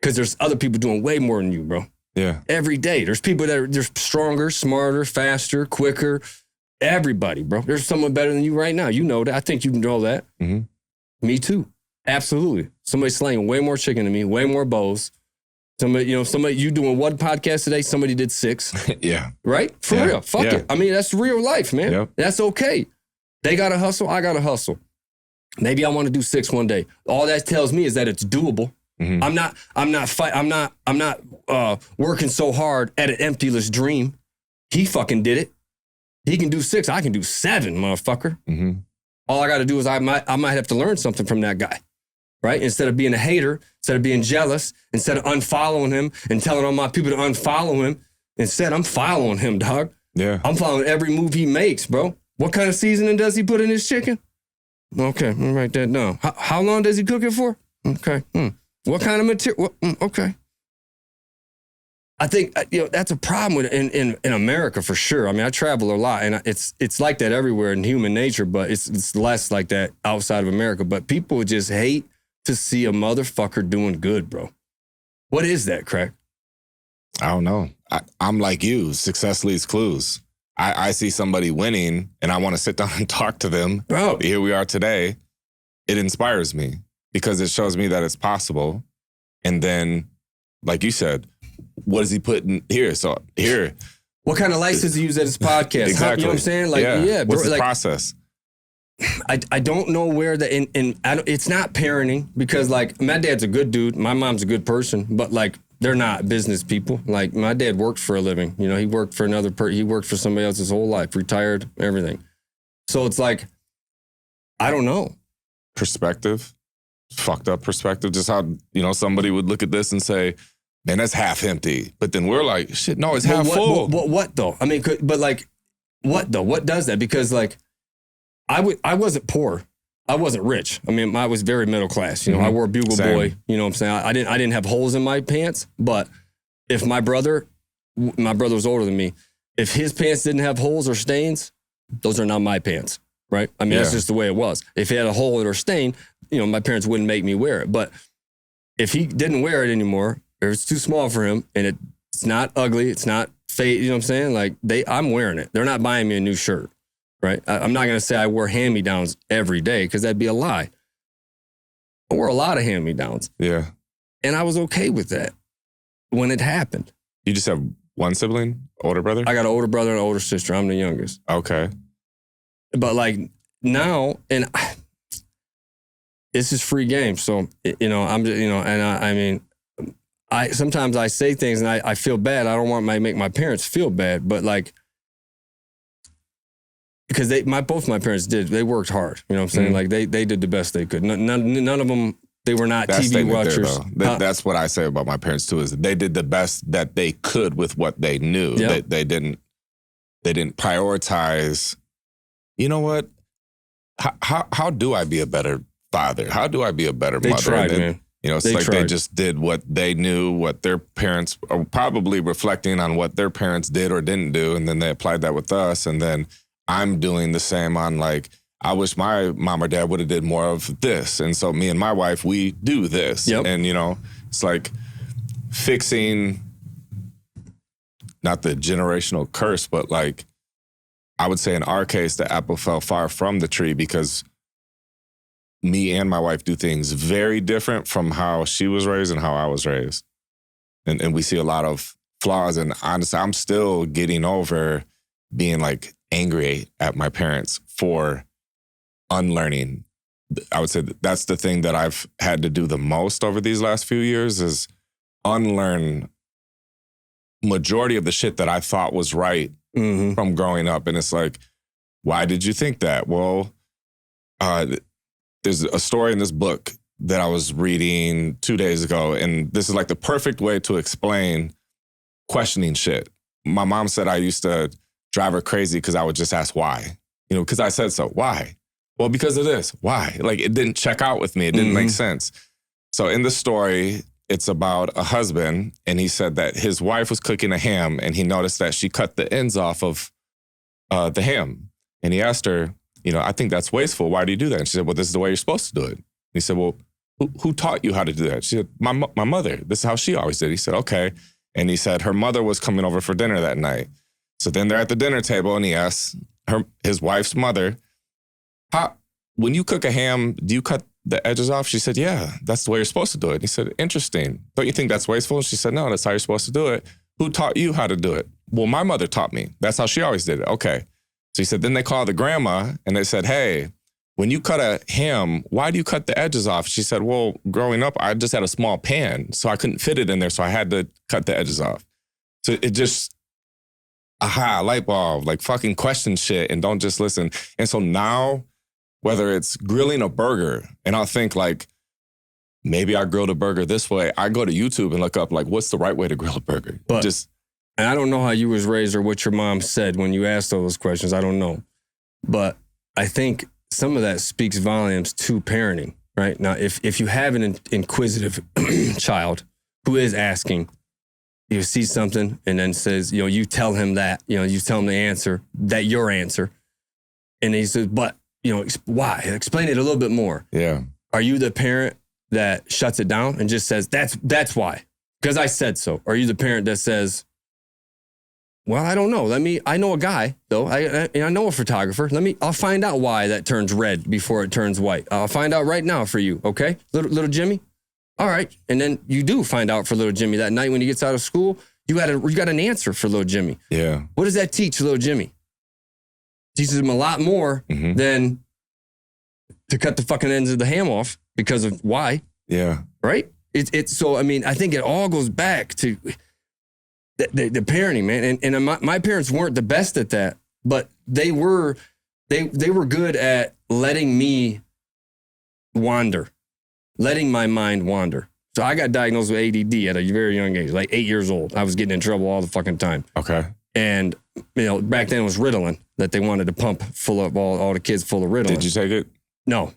Because there's other people doing way more than you, bro. Yeah. Every day. There's people that they're stronger, smarter, faster, quicker. Everybody, bro. There's someone better than you right now. You know that. I think you know that. Mm-hmm. Me too. Absolutely. Somebody slaying way more chicken than me, way more bows. Somebody, you doing one podcast today, somebody did 6. Yeah. Right? For real. Fuck it. I mean, that's real life, man. Yep. That's okay. They got to hustle. I got to hustle. Maybe I want to do 6 one day. All that tells me is that it's doable. Mm-hmm. I'm not working so hard at an emptyless dream. He fucking did it. He can do 6. I can do 7, motherfucker. Mm-hmm. All I got to do is I might have to learn something from that guy, right? Instead of being a hater, instead of being jealous, instead of unfollowing him and telling all my people to unfollow him, instead I'm following him, dog. Yeah. I'm following every move he makes, bro. What kind of seasoning does he put in his chicken? Okay, let me write that down. How long does he cook it for? Okay. What kind of material? Okay. I think that's a problem with in America for sure. I mean, I travel a lot, and it's like that everywhere in human nature, but it's less like that outside of America. But people just hate to see a motherfucker doing good, bro. What is that, Craig? I don't know. I'm like you. Success leaves clues. I see somebody winning, and I want to sit down and talk to them. Oh. Here we are today. It inspires me because it shows me that it's possible. And then, like you said, what does he put in here? So here. What kind of lights does he use at his podcast? Exactly. You know what I'm saying? Like, yeah. What's the process? I don't know where it's not parenting because like my dad's a good dude. My mom's a good person, but like they're not business people. Like my dad worked for a living. You know, he worked for he worked for somebody else his whole life, retired, everything. So it's like, I don't know. Perspective, fucked up perspective. Just how, somebody would look at this and say, man, that's half empty. But then we're like, shit, no, it's half full. What though? I mean, but like, what though? What does that? Because like, I wasn't poor. I wasn't rich. I mean, I was very middle class. You know, I wore a Bugle Boy. You know what I'm saying? I didn't have holes in my pants. But if my brother was older than me, if his pants didn't have holes or stains, those are not my pants, right? I mean, that's just the way it was. If he had a hole or a stain, my parents wouldn't make me wear it. But if he didn't wear it anymore, or it's too small for him, and it's not ugly, it's not fade. You know what I'm saying? Like I'm wearing it. They're not buying me a new shirt. Right? I'm not going to say I wore hand-me-downs every day because that'd be a lie. I wore a lot of hand-me-downs. Yeah. And I was okay with that when it happened. You just have one sibling, older brother? I got an older brother and an older sister. I'm the youngest. Okay. But like now, and this is free game. So, I'm just, and I sometimes I say things and I feel bad. I don't want to make my parents feel bad, but like, because both my parents they worked hard. You know what I'm saying? Like they did the best they could. None of them, they were not TV watchers. That's what I say about my parents too, is they did the best that they could with what they knew. Yep. They didn't prioritize, you know what? How do I be a better father? How do I be a better mother? Tried, man. It's like they just did what they knew, what their parents are probably reflecting on what their parents did or didn't do. And then they applied that with us. And then I'm doing the same on like, I wish my mom or dad would have did more of this. And so me and my wife, we do this. Yep. And, it's like fixing, not the generational curse, but like, I would say in our case, the apple fell far from the tree because me and my wife do things very different from how she was raised and how I was raised. And we see a lot of flaws. And honestly, I'm still getting over being like angry at my parents for unlearning. I would say that's the thing that I've had to do the most over these last few years is unlearn majority of the shit that I thought was right from growing up. And it's like, why did you think that? Well, there's a story in this book that I was reading 2 days ago, and this is like the perfect way to explain questioning shit. My mom said I used to drive her crazy because I would just ask why. You know, because I said so. Why? Well, because of this. Why? Like, it didn't check out with me. It didn't make sense. So in the story, it's about a husband, and he said that his wife was cooking a ham, and he noticed that she cut the ends off of the ham. And he asked her, you know, I think that's wasteful. Why do you do that? And she said, well, this is the way you're supposed to do it. And he said, well, who taught you how to do that? She said, my mother. This is how she always did. He said, okay. And he said her mother was coming over for dinner that night. So then they're at the dinner table, and he asks his wife's mother, when you cook a ham, do you cut the edges off? She said, yeah, that's the way you're supposed to do it. And he said, interesting. Don't you think that's wasteful? And she said, no, that's how you're supposed to do it. Who taught you how to do it? Well, my mother taught me. That's how she always did it. Okay. So he said, then they called the grandma, and they said, hey, when you cut a ham, why do you cut the edges off? She said, well, growing up, I just had a small pan, so I couldn't fit it in there, so I had to cut the edges off. So it just, light bulb, like fucking question shit and don't just listen. And so now, whether it's grilling a burger, and I'll think like, maybe I grilled a burger this way, I go to YouTube and look up like, what's the right way to grill a burger? And I don't know how you was raised or what your mom said when you asked all those questions. I don't know. But I think some of that speaks volumes to parenting, right? Now, if you have an inquisitive child who is asking, you see something and then says, you know, you tell him that, you know, you tell him the answer, that your answer. And he says, but, you know, why? Explain it a little bit more. Yeah. Are you the parent that shuts it down and just says, that's why? Because I said so. Or are you the parent that says, well, I don't know. I know a guy, though. I know a photographer. I'll find out why that turns red before it turns white. I'll find out right now for you, okay? Little Jimmy? All right. And then you do find out for little Jimmy that night when he gets out of school, you got an answer for little Jimmy. Yeah. What does that teach little Jimmy? Teaches him a lot more than to cut the fucking ends of the ham off because of why. Yeah. Right? It's so, I mean, I think it all goes back to the parenting, man. And my parents weren't the best at that, but they were good at letting me wander, letting my mind wander. So I got diagnosed with ADD at a very young age, like 8 years old. I was getting in trouble all the fucking time. Okay. And, you know, back then it was Ritalin that they wanted to pump full of all the kids full of Ritalin. Did you take it? No.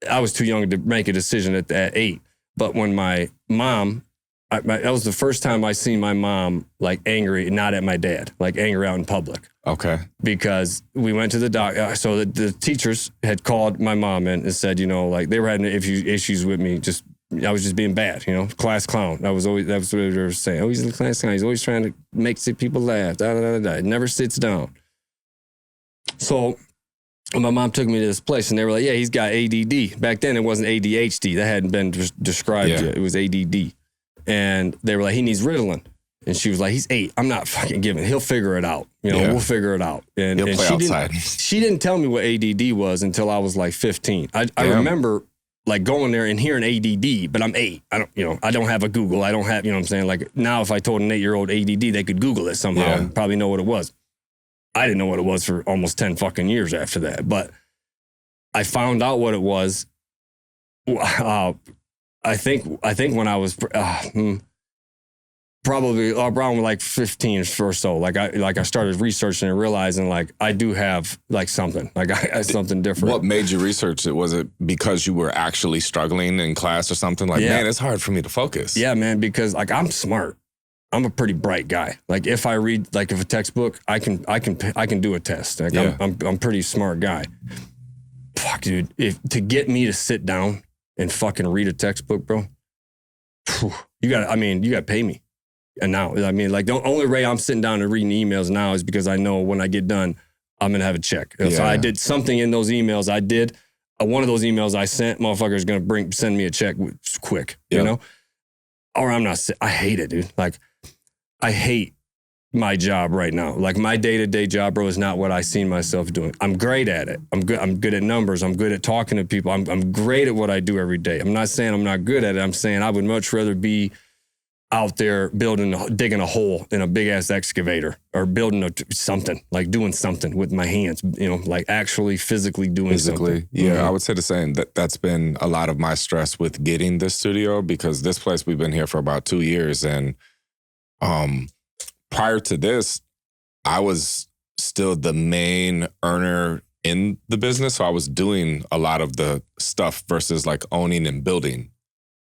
I was too young to make a decision at 8. But when my mom, that was the first time I seen my mom like angry, not at my dad, like angry out in public. Okay. Because we went to the doctor. So the teachers had called my mom in and said, you know, like they were having issues with me. I was just being bad, you know, class clown. That was what they were saying. Oh, he's a class clown. He's always trying to make people laugh. It never sits down. So my mom took me to this place and they were like, yeah, he's got ADD. Back then it wasn't ADHD. That hadn't been described yet. It was ADD. And they were like, he needs Ritalin. And she was like, he's 8. I'm not fucking giving. He'll figure it out. You know, we'll figure it out. And He'll play outside. She didn't tell me what ADD was until I was like 15. I remember like going there and hearing ADD, but I'm 8. I don't have a Google. I don't have, you know what I'm saying? Like now if I told an 8-year-old ADD, they could Google it somehow and probably know what it was. I didn't know what it was for almost 10 fucking years after that. But I found out what it was. I think when I was probably around like 15 or so, like I started researching and realizing like I do have like something, like I have something different. What made you research it? Was it because you were actually struggling in class or something? Like, man, it's hard for me to focus. Yeah, man, because like I'm smart. I'm a pretty bright guy. Like if I read like if a textbook, I can do a test. Like I'm a pretty smart guy. Fuck, dude, to get me to sit down and fucking read a textbook, bro, you got to pay me. And now, I mean, like the only way I'm sitting down and reading emails now is because I know when I get done, I'm going to have a check. Yeah. So I did something in those emails. I did one of those emails I sent, motherfucker is going to send me a check quick, you know? Or I'm not, I hate it, dude. Like I hate my job right now. Like my day-to-day job, bro, is not what I seen myself doing. I'm great at it. I'm good at numbers. I'm good at talking to people. I'm great at what I do every day. I'm not saying I'm not good at it. I'm saying I would much rather be out there digging a hole in a big ass excavator or building something, like doing something with my hands, like actually physically doing something. Yeah, Mm-hmm. I would say the same. That's been a lot of my stress with getting this studio, because this place, we've been here for about 2 years. And prior to this, I was still the main earner in the business. So I was doing a lot of the stuff versus like owning and building.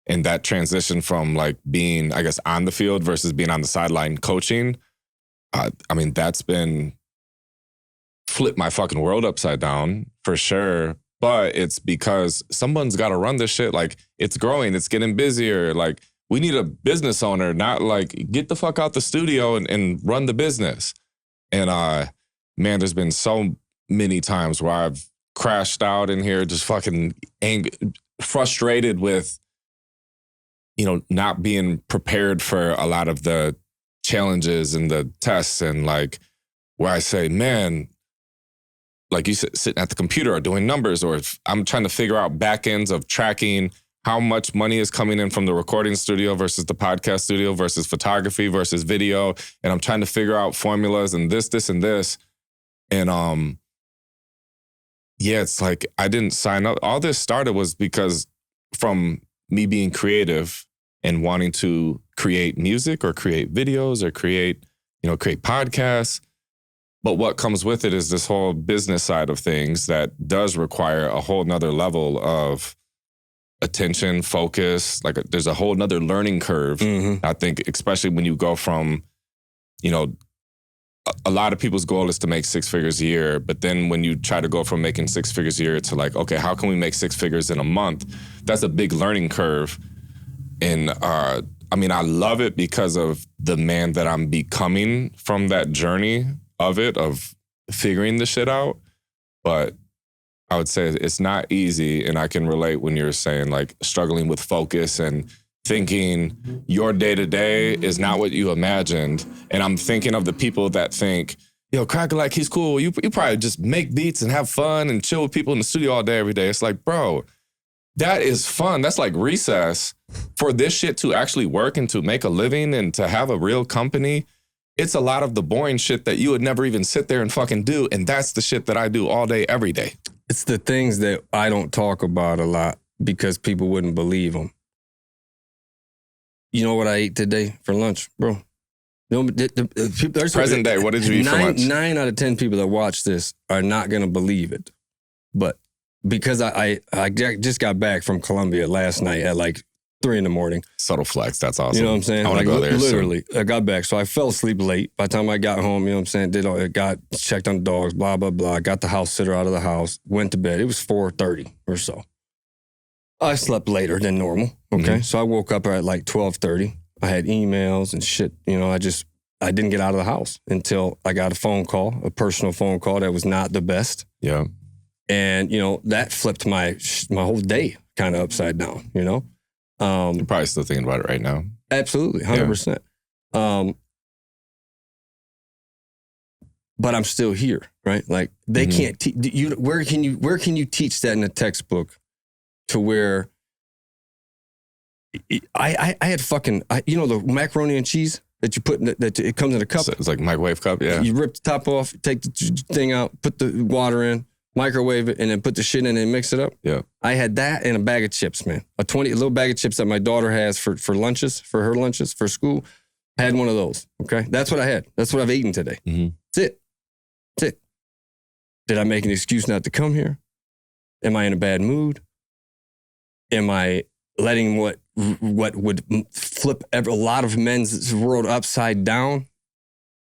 And that transition from like being, I guess, on the field versus being on the sideline coaching, I mean, that's been flipped my fucking world upside down for sure. But it's because someone's got to run this shit. Like, it's growing, it's getting busier. Like, we need a business owner, not like get the fuck out the studio and run the business. And man, there's been so many times where I've crashed out in here, just fucking frustrated with, not being prepared for a lot of the challenges and the tests, and like where I say, man, like you said, sitting at the computer or doing numbers, or if I'm trying to figure out back ends of tracking how much money is coming in from the recording studio versus the podcast studio versus photography versus video. And I'm trying to figure out formulas and this, and this. And yeah, it's like I didn't sign up. All this started was because from me being creative and wanting to create music or create videos or create podcasts. But what comes with it is this whole business side of things that does require a whole nother level of attention, focus. Like there's a whole nother learning curve. Mm-hmm. I think, especially when you go from, a lot of people's goal is to make 6 figures a year. But then when you try to go from making 6 figures a year to like, okay, how can we make 6 figures in a month? That's a big learning curve. And I love it because of the man that I'm becoming from that journey of figuring the shit out. But I would say it's not easy. And I can relate when you're saying like struggling with focus and thinking your day-to-day is not what you imagined. And I'm thinking of the people that think, Cracker, like, he's cool. You probably just make beats and have fun and chill with people in the studio all day, every day. It's like, bro, that is fun. That's like recess. For this shit to actually work and to make a living and to have a real company, it's a lot of the boring shit that you would never even sit there and fucking do. And that's the shit that I do all day, every day. It's the things that I don't talk about a lot because people wouldn't believe them. You know what I ate today for lunch, bro? Present day, what did you eat for lunch? 9 out of 10 people that watch this are not going to believe it. But because I just got back from Colombia last night at like 3 a.m. Subtle flex, that's awesome. You know what I'm saying? I want to go there literally, soon. I got back. So I fell asleep late. By the time I got home, you know what I'm saying, checked on the dogs, blah, blah, blah. Got the house sitter out of the house, went to bed. It was 4:30 or so. I slept later than normal, okay? Mm-hmm. So I woke up at like 12:30. I had emails and shit. I didn't get out of the house until I got a personal phone call that was not the best. Yeah. And, that flipped my whole day kind of upside down, You're probably still thinking about it right now. Absolutely, 100%. Yeah. But I'm still here, right? Like they can't teach you. Where can you teach that in a textbook? To where I had the macaroni and cheese that you put that it comes in a cup. So it's like microwave cup, yeah. You rip the top off, take the thing out, put the water in, microwave it, and then put the shit in and mix it up. Yeah. I had that and a bag of chips, man. A little bag of chips that my daughter has for lunches, for her lunches, for school. I had one of those, okay? That's what I had. That's what I've eaten today. Mm-hmm. That's it. Did I make an excuse not to come here? Am I in a bad mood? Am I letting what would flip a lot of men's world upside down,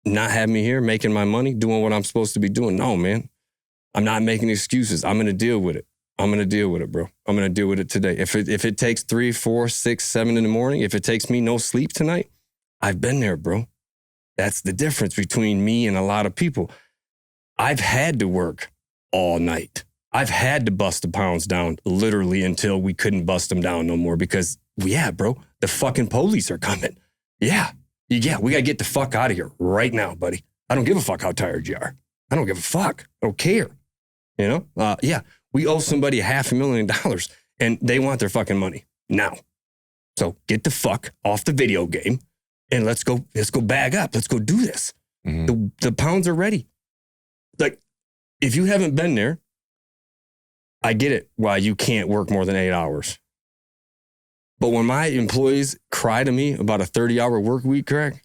not have me here, making my money, doing what I'm supposed to be doing? No, man. I'm not making excuses. I'm going to deal with it. I'm going to deal with it, bro. I'm going to deal with it today. If it takes 3, 4, 6, 7 in the morning, if it takes me no sleep tonight, I've been there, bro. That's the difference between me and a lot of people. I've had to work all night. I've had to bust the pounds down literally until we couldn't bust them down no more because, bro, the fucking police are coming. Yeah, we got to get the fuck out of here right now, buddy. I don't give a fuck how tired you are. I don't give a fuck. I don't care. We owe somebody $500,000 and they want their fucking money now. So get the fuck off the video game and let's go bag up. Let's go do this. Mhm. The pounds are ready. Like, if you haven't been there, I get it why you can't work more than 8 hours. But when my employees cry to me about a 30-hour work week, Craig,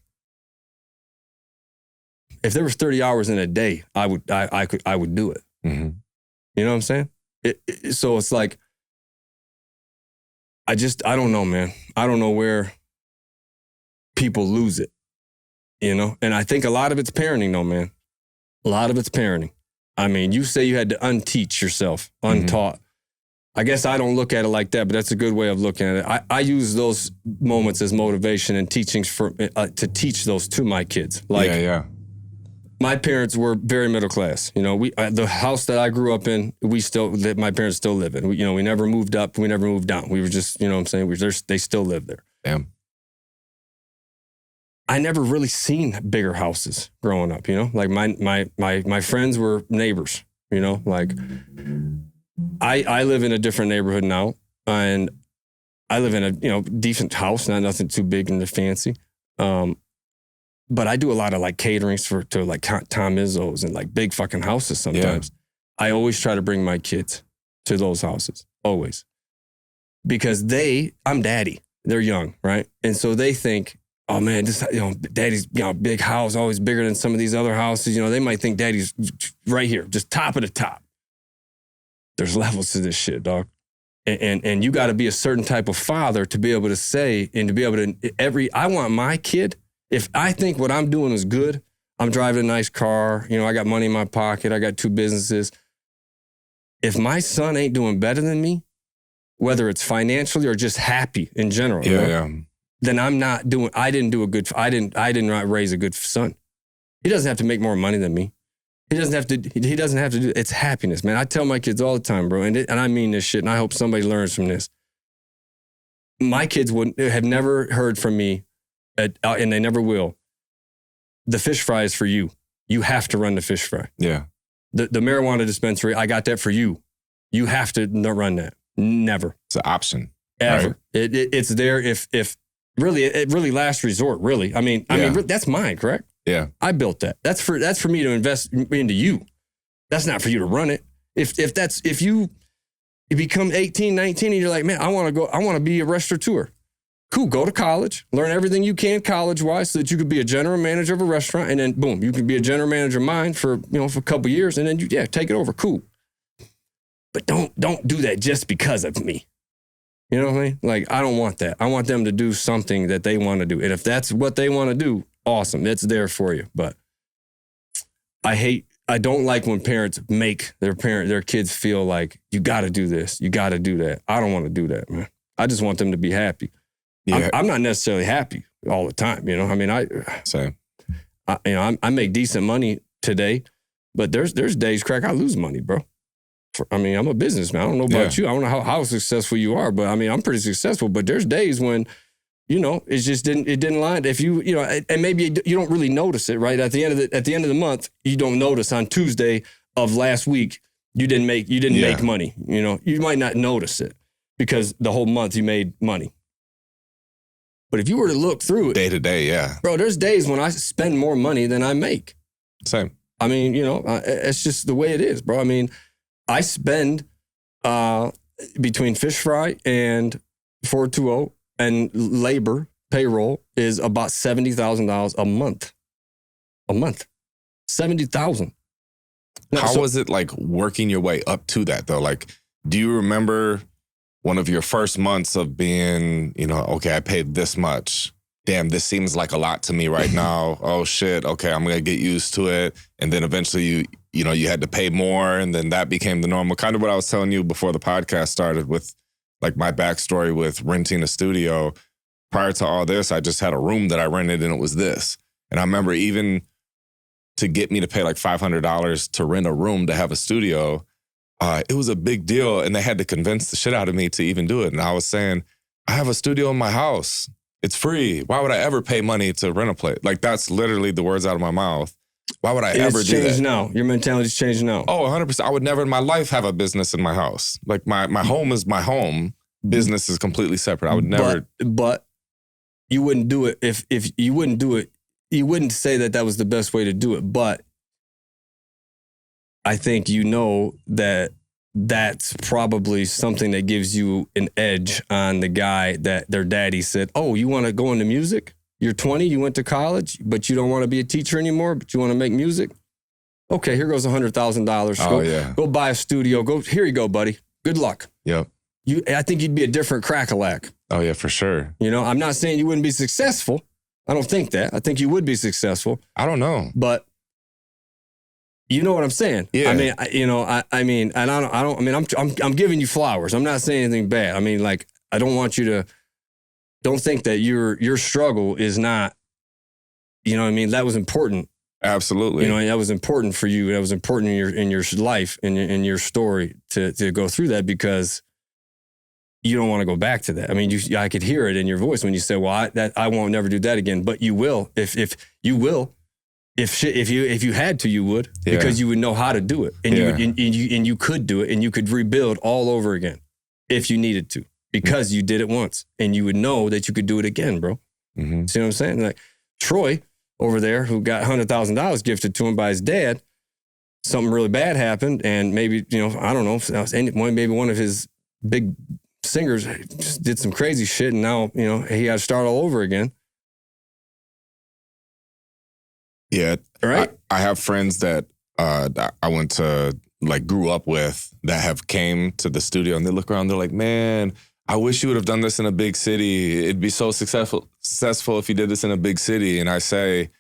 if there was 30 hours in a day, I would do it. Mm-hmm. You know what I'm saying? So it's like, I don't know, man. I don't know where people lose it, you know? And I think a lot of it's parenting though, man. A lot of it's parenting. I mean, you say you had to unteach yourself, untaught. I guess I don't look at it like that, but that's a good way of looking at it. I use those moments as motivation and teachings to teach those to my kids. Like, yeah. My parents were very middle class. You know, the house that I grew up in, my parents still live in. We never moved up, we never moved down. We were just, you know what I'm saying? They still live there. Damn. I never really seen bigger houses growing up, you know? Like my friends were neighbors, you know? Like I live in a different neighborhood now, and I live in a, decent house, nothing too big and fancy. But I do a lot of like caterings to like Tom Izzo's and like big fucking houses sometimes. Yeah. I always try to bring my kids to those houses, always. Because I'm daddy, they're young, right? And so they think, oh man, this, daddy's, big house, always bigger than some of these other houses. They might think daddy's right here, just top of the top. There's levels to this shit, dog. And you got to be a certain type of father to be able to say, and to be able to, I want my kid, if I think what I'm doing is good, I'm driving a nice car, I got money in my pocket, I got 2 businesses. If my son ain't doing better than me, whether it's financially or just happy in general, then I didn't raise a good son. He doesn't have to make more money than me. He doesn't have to do, it's happiness, man. I tell my kids all the time, bro, and I mean this shit, and I hope somebody learns from this. My kids have never heard from me, and they never will. The fish fry is for you. You have to run the fish fry. Yeah. The marijuana dispensary, I got that for you. You have to run that. Never. It's an option. Ever. Right? It's there if really last resort, really. I mean, that's mine, correct? Yeah. I built that. That's for me to invest into you. That's not for you to run it. If you become 18, 19 and you're like, man, I want to be a restaurateur. Cool, go to college, learn everything you can college-wise so that you could be a general manager of a restaurant, and then boom, you can be a general manager of mine for a couple of years, and then take it over. Cool. But don't do that just because of me. You know what I mean? Like, I don't want that. I want them to do something that they want to do. And if that's what they want to do, awesome. It's there for you. But I don't like when parents make their kids feel like, you got to do this, you got to do that. I don't want to do that, man. I just want them to be happy. Yeah. I'm not necessarily happy all the time, I mean, Same. I make decent money today, but there's days, Craig, I lose money, bro. I'm a businessman. I don't know about you. I don't know how successful you are, but I mean, I'm pretty successful. But there's days when, it just didn't line. If and maybe you don't really notice it, right? At the end of the month, you don't notice on Tuesday of last week you didn't make money. You might not notice it because the whole month you made money. But if you were to look through it, day to day, yeah, bro, there's days when I spend more money than I make. Same. I mean, it's just the way it is, bro. I mean, I spend between fish fry and Fortuo and labor payroll is about $70,000 a month. $70,000. How was it like working your way up to that though? Like, do you remember one of your first months of being, okay, I paid this much. Damn, this seems like a lot to me right now. Oh shit, okay, I'm gonna get used to it. And then eventually you had to pay more, and then that became the normal. Kind of what I was telling you before the podcast started with like my backstory with renting a studio. Prior to all this, I just had a room that I rented and it was this. And I remember even to get me to pay like $500 to rent a room to have a studio, it was a big deal, and they had to convince the shit out of me to even do it. And I was saying, I have a studio in my house. It's free. Why would I ever pay money to rent a place? Like, that's literally the words out of my mouth. Why would I ever do that? It's changed now. Your mentality's changed now. Oh, 100%. I would never in my life have a business in my house. Like, my home is my home. business is completely separate. I would never. But you wouldn't do it if you wouldn't do it. You wouldn't say that was the best way to do it. But I think you know that that's probably something that gives you an edge on the guy that their daddy said, oh, you want to go into music? You're 20, you went to college, but you don't want to be a teacher anymore, but you want to make music? Okay, here goes $100,000. Go buy a studio. Here you go, buddy. Good luck. Yep. I think you'd be a different crack-a-lack. Oh, yeah, for sure. You know, I'm not saying you wouldn't be successful. I don't think that. I think you would be successful. I don't know. But you know what I'm saying? Yeah. I mean, I'm giving you flowers. I'm not saying anything bad. I mean, like, I don't want you to, don't think that your struggle is not, you know what I mean? That was important. Absolutely. You know, that was important for you. That was important in your life, in your story to go through that, because you don't want to go back to that. I mean, I could hear it in your voice when you say, well, I won't never do that again. But you will. If you had to, you would, because you would know how to do it, and you could do it, and you could rebuild all over again if you needed to, because you did it once, and you would know that you could do it again, bro. Mm-hmm. See what I'm saying? Like Troy over there, who got $100,000 gifted to him by his dad, something really bad happened, and maybe, you know, I don't know, maybe one of his big singers just did some crazy shit, and now, you know, he got to start all over again. Yeah. Right. I have friends that I went to, like, grew up with, that have came to the studio, and they look around, they're like, man, I wish you would have done this in a big city. It'd be so successful if you did this in a big city. And I say,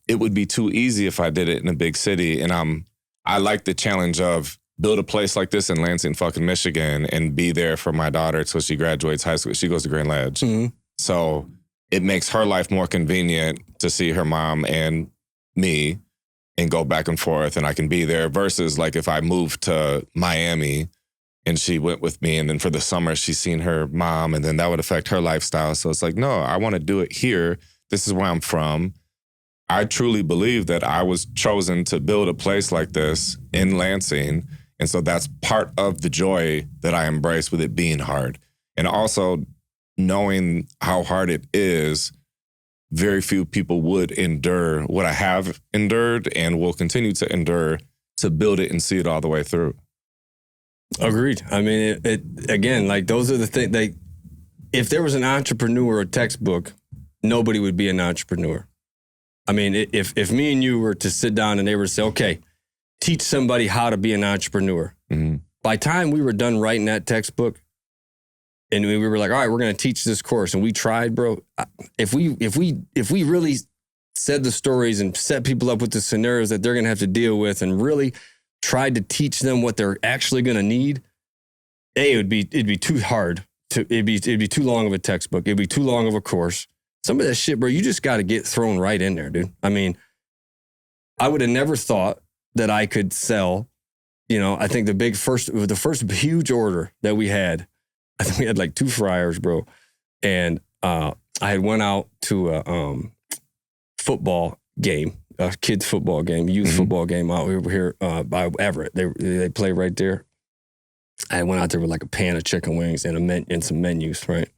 it would be too easy if I did it in a big city. And I like the challenge of build a place like this in Lansing, fucking Michigan, and be there for my daughter till she graduates high school. She goes to Grand Ledge. Mm-hmm. So it makes her life more convenient to see her mom and me and go back and forth, and I can be there, versus like if I moved to Miami and she went with me, and then for the summer she's seen her mom, and then that would affect her lifestyle. So it's like, no, I want to do it here. This is where I'm from. I truly believe that I was chosen to build a place like this in Lansing. And so that's part of the joy that I embrace with it being hard. And also knowing how hard it is, very few people would endure what I have endured and will continue to endure to build it and see it all the way through. Agreed. I mean, it again, like, those are the things. Like, if there was an entrepreneur textbook, nobody would be an entrepreneur. I mean, if me and you were to sit down and they were to say, okay, teach somebody how to be an entrepreneur. Mm-hmm. By the time we were done writing that textbook, and we were like, all right, we're going to teach this course, and we tried, bro. If we really said the stories and set people up with the scenarios that they're going to have to deal with, and really tried to teach them what they're actually going to need, it'd be too hard. It'd be too long of a textbook. It'd be too long of a course. Some of that shit, bro, you just got to get thrown right in there, dude. I mean, I would have never thought that I could sell. You know, I think the first huge order that we had, I think we had like 2 fryers, bro. And I had went out to a football game, a kids football game, youth football game out over here by Everett. They play right there. I went out there with like a pan of chicken wings and some menus, right?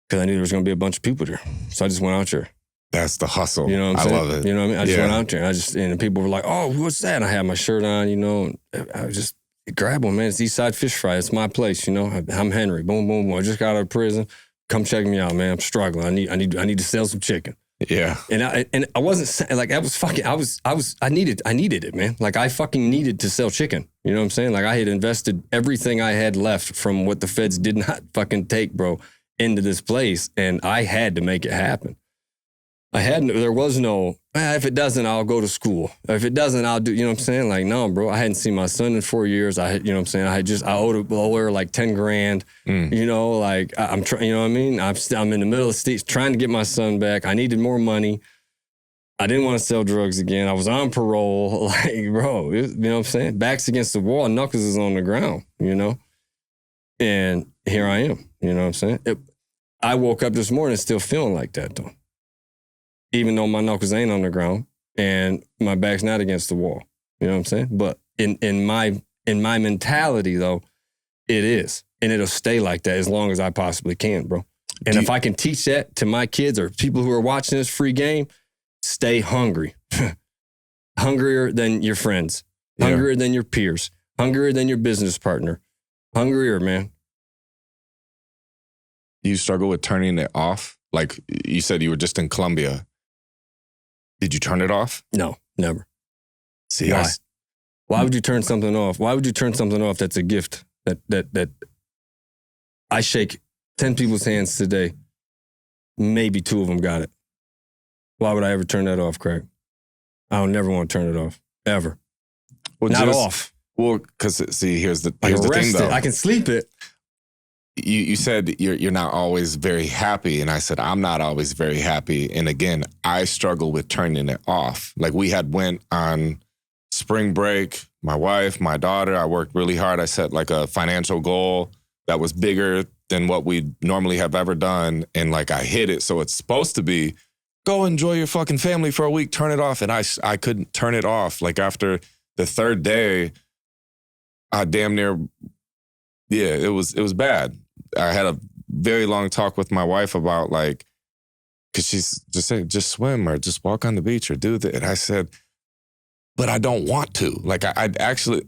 Because I knew there was going to be a bunch of people there. So I just went out there. That's the hustle. You know what I'm saying? I love it. You know what I mean? I just went out there. And people were like, oh, what's that? And I had my shirt on, you know. And I was just, grab one, man. It's Eastside Fish Fry. It's my place, you know. I'm Henry. Boom, boom, boom. I just got out of prison. Come check me out, man. I'm struggling. I need to sell some chicken. Yeah. And I wasn't like, I needed it, man. Like, I fucking needed to sell chicken. You know what I'm saying? Like, I had invested everything I had left from what the feds did not fucking take, bro, into this place. And I had to make it happen. There was no, if it doesn't, I'll go to school. If it doesn't, I'll do, you know what I'm saying? Like, no, bro, I hadn't seen my son in 4 years. You know what I'm saying? I owed a lawyer like 10 grand, you know, like I'm trying, you know what I mean? I'm in the middle of the states trying to get my son back. I needed more money. I didn't want to sell drugs again. I was on parole. Like, bro, you know what I'm saying? Back's against the wall, knuckles is on the ground, you know? And here I am, you know what I'm saying? I woke up this morning still feeling like that, though. Even though my knuckles ain't on the ground and my back's not against the wall. You know what I'm saying? But in my mentality, though, It is. And it'll stay like that as long as I possibly can, bro. And if I can teach that to my kids or people who are watching this free game, stay hungry. Hungrier than your friends. Hungrier than your peers. Hungrier than your business partner. Hungrier, man. Do you struggle with turning it off? Like you said, you were just in Colombia. Did you turn it off? No, never. See, why? Why would you turn something off? Why would you turn something off that's a gift that I shake 10 people's hands today? Maybe 2 of them got it. Why would I ever turn that off, Craig? I don't never want to turn it off. Ever. Well, not off. Well, because see, here's the thing though. I can sleep it. You said you're not always very happy, and I said I'm not always very happy. And again, I struggle with turning it off. Like we had went on spring break, my wife, my daughter. I worked really hard. I set like a financial goal that was bigger than what we normally have ever done, and like I hit it. So it's supposed to be go enjoy your fucking family for a week, turn it off, and I couldn't turn it off. Like after the 3rd day, I damn near, it was bad. I had a very long talk with my wife about like, cause she's just saying, just swim or just walk on the beach or do that. And I said, but I don't want to. Like I'd actually,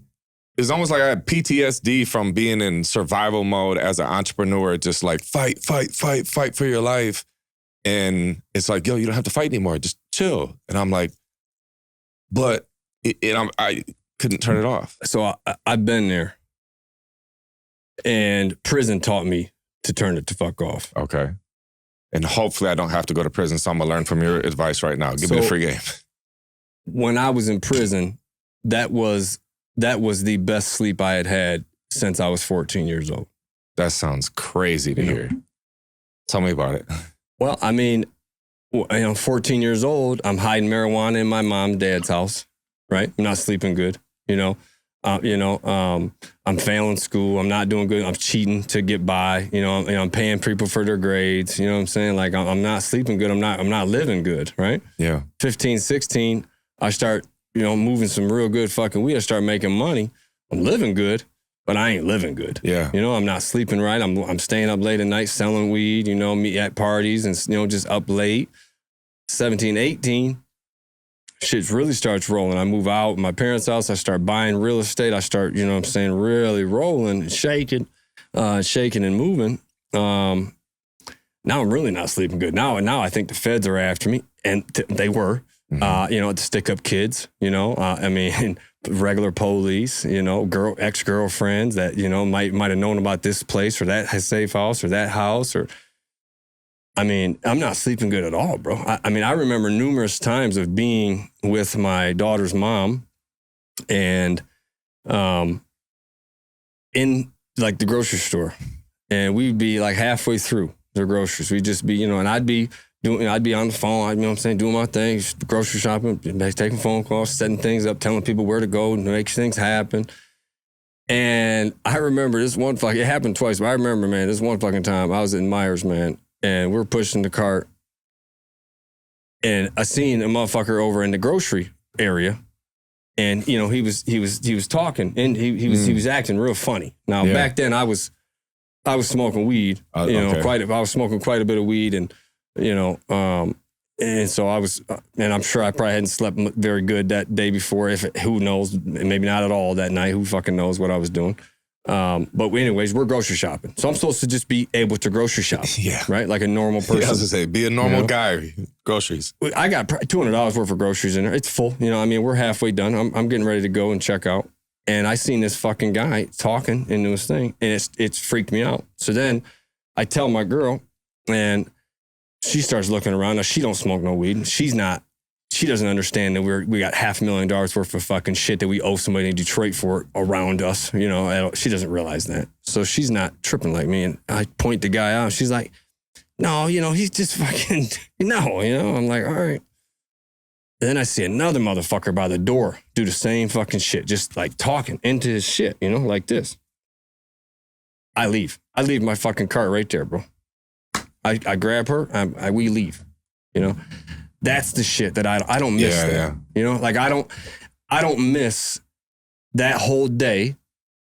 it's almost like I had PTSD from being in survival mode as an entrepreneur, just like fight for your life. And it's like, yo, you don't have to fight anymore. Just chill. And I'm like, but I couldn't turn it off. So I've been there. And prison taught me to turn it to fuck off. Okay. And hopefully I don't have to go to prison. So I'm going to learn from your advice right now. Give me the free game. When I was in prison, that was the best sleep I had since I was 14 years old. That sounds crazy to hear. Tell me about it. Well, I mean, I'm 14 years old. I'm hiding marijuana in my mom and dad's house, right? I'm not sleeping good, I'm failing school. I'm not doing good. I'm cheating to get by. I'm paying people for their grades. You know what I'm saying? Like I'm not sleeping good. I'm not living good, right? Yeah. 15, 16, I start, moving some real good fucking weed. I start making money. I'm living good, but I ain't living good. Yeah. I'm not sleeping right. I'm staying up late at night selling weed, me at parties and, just up late. 17, 18. Shit really starts rolling. I move out of my parents' house. I start buying real estate. I start, really rolling and shaking and moving. Now I'm really not sleeping good. Now I think the feds are after me, and they were, to stick up kids, regular police, ex-girlfriends that, might have known about this place or that safe house or that house or, I'm not sleeping good at all, bro. I remember numerous times of being with my daughter's mom and in like the grocery store. And we'd be like halfway through the groceries. We'd just be, and I'd be on the phone, doing my things, grocery shopping, taking phone calls, setting things up, telling people where to go and make things happen. And I remember it happened twice, but I remember, man, this one fucking time I was in Myers, man. And we're pushing the cart, and I seen a motherfucker over in the grocery area, and he was talking, and he was acting real funny. Now back then I was smoking weed, I was smoking quite a bit of weed, and and so I was, and I'm sure I probably hadn't slept very good that day before. Who knows? Maybe not at all that night. Who fucking knows what I was doing? But anyways, we're grocery shopping. So I'm supposed to just be able to grocery shop. Yeah. Right? Like a normal person. Yeah, I was going to say, be a normal guy. Groceries. I got $200 worth of groceries in there. It's full. We're halfway done. I'm getting ready to go and check out. And I seen this fucking guy talking into his thing. And it's freaked me out. So then I tell my girl, and she starts looking around. Now, she don't smoke no weed. She doesn't understand that we got $500,000 worth of fucking shit that we owe somebody in Detroit for around us. She doesn't realize that. So she's not tripping like me. And I point the guy out. She's like, no, he's just fucking, no, I'm like, all right. And then I see another motherfucker by the door do the same fucking shit, just like talking into his shit, like this. I leave my fucking cart right there, bro. I grab her, we leave, That's the shit that I don't miss that. Yeah. Like I don't miss that whole day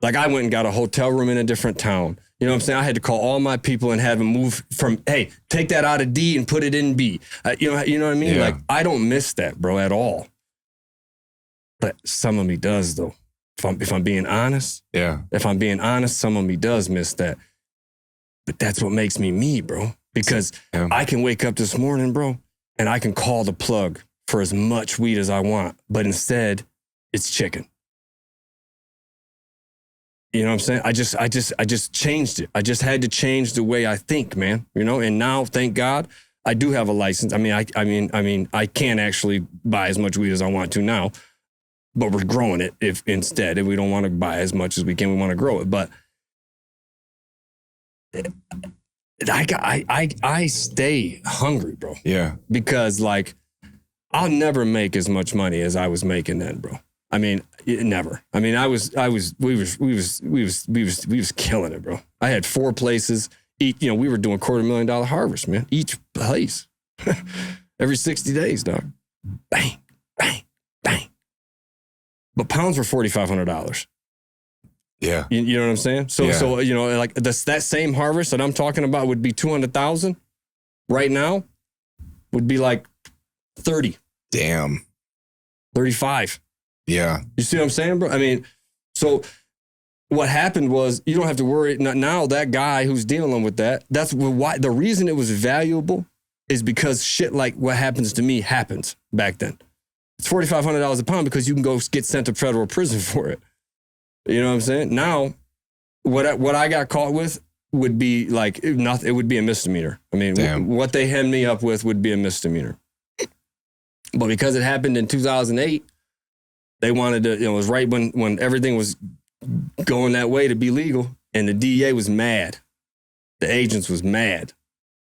Like I went and got a hotel room in a different town. You know what I'm saying? I had to call all my people and have them move from, hey, take that out of D and put it in B. You know what I mean? Yeah. Like I don't miss that, bro, at all. But some of me does though. If I'm being honest, some of me does miss that. But that's what makes me me, bro. Because I can wake up this morning, bro, and I can call the plug for as much weed as I want. But instead, it's chicken. You know what I'm saying? I just changed it. I just had to change the way I think, man. You know, and now, thank God, I do have a license. I mean, I can actually buy as much weed as I want to now, but we're growing it. If we don't want to buy as much as we can, we want to grow it. But I stay hungry, bro. Yeah. Because like, I'll never make as much money as I was making then, bro. I mean, never. I mean, we was killing it, bro. I had 4 places. We were doing $250,000 harvest, man. Each place. Every 60 days, dog. Bang, bang, bang. But pounds were $4,500. Yeah. You know what I'm saying? So like that same harvest that I'm talking about would be 200,000 right now would be like 30. Damn. 35. Yeah. You see what I'm saying, bro? I mean, so what happened was you don't have to worry. Now that guy who's dealing with that's why the reason it was valuable is because shit like what happens to me happens back then. It's $4,500 a pound because you can go get sent to federal prison for it. You know what I'm saying? Now, what I got caught with would be like nothing. It would be a misdemeanor. I mean, what they hemmed me up with would be a misdemeanor. But because it happened in 2008, they wanted to. It was right when everything was going that way to be legal, and the DEA was mad. The agents was mad,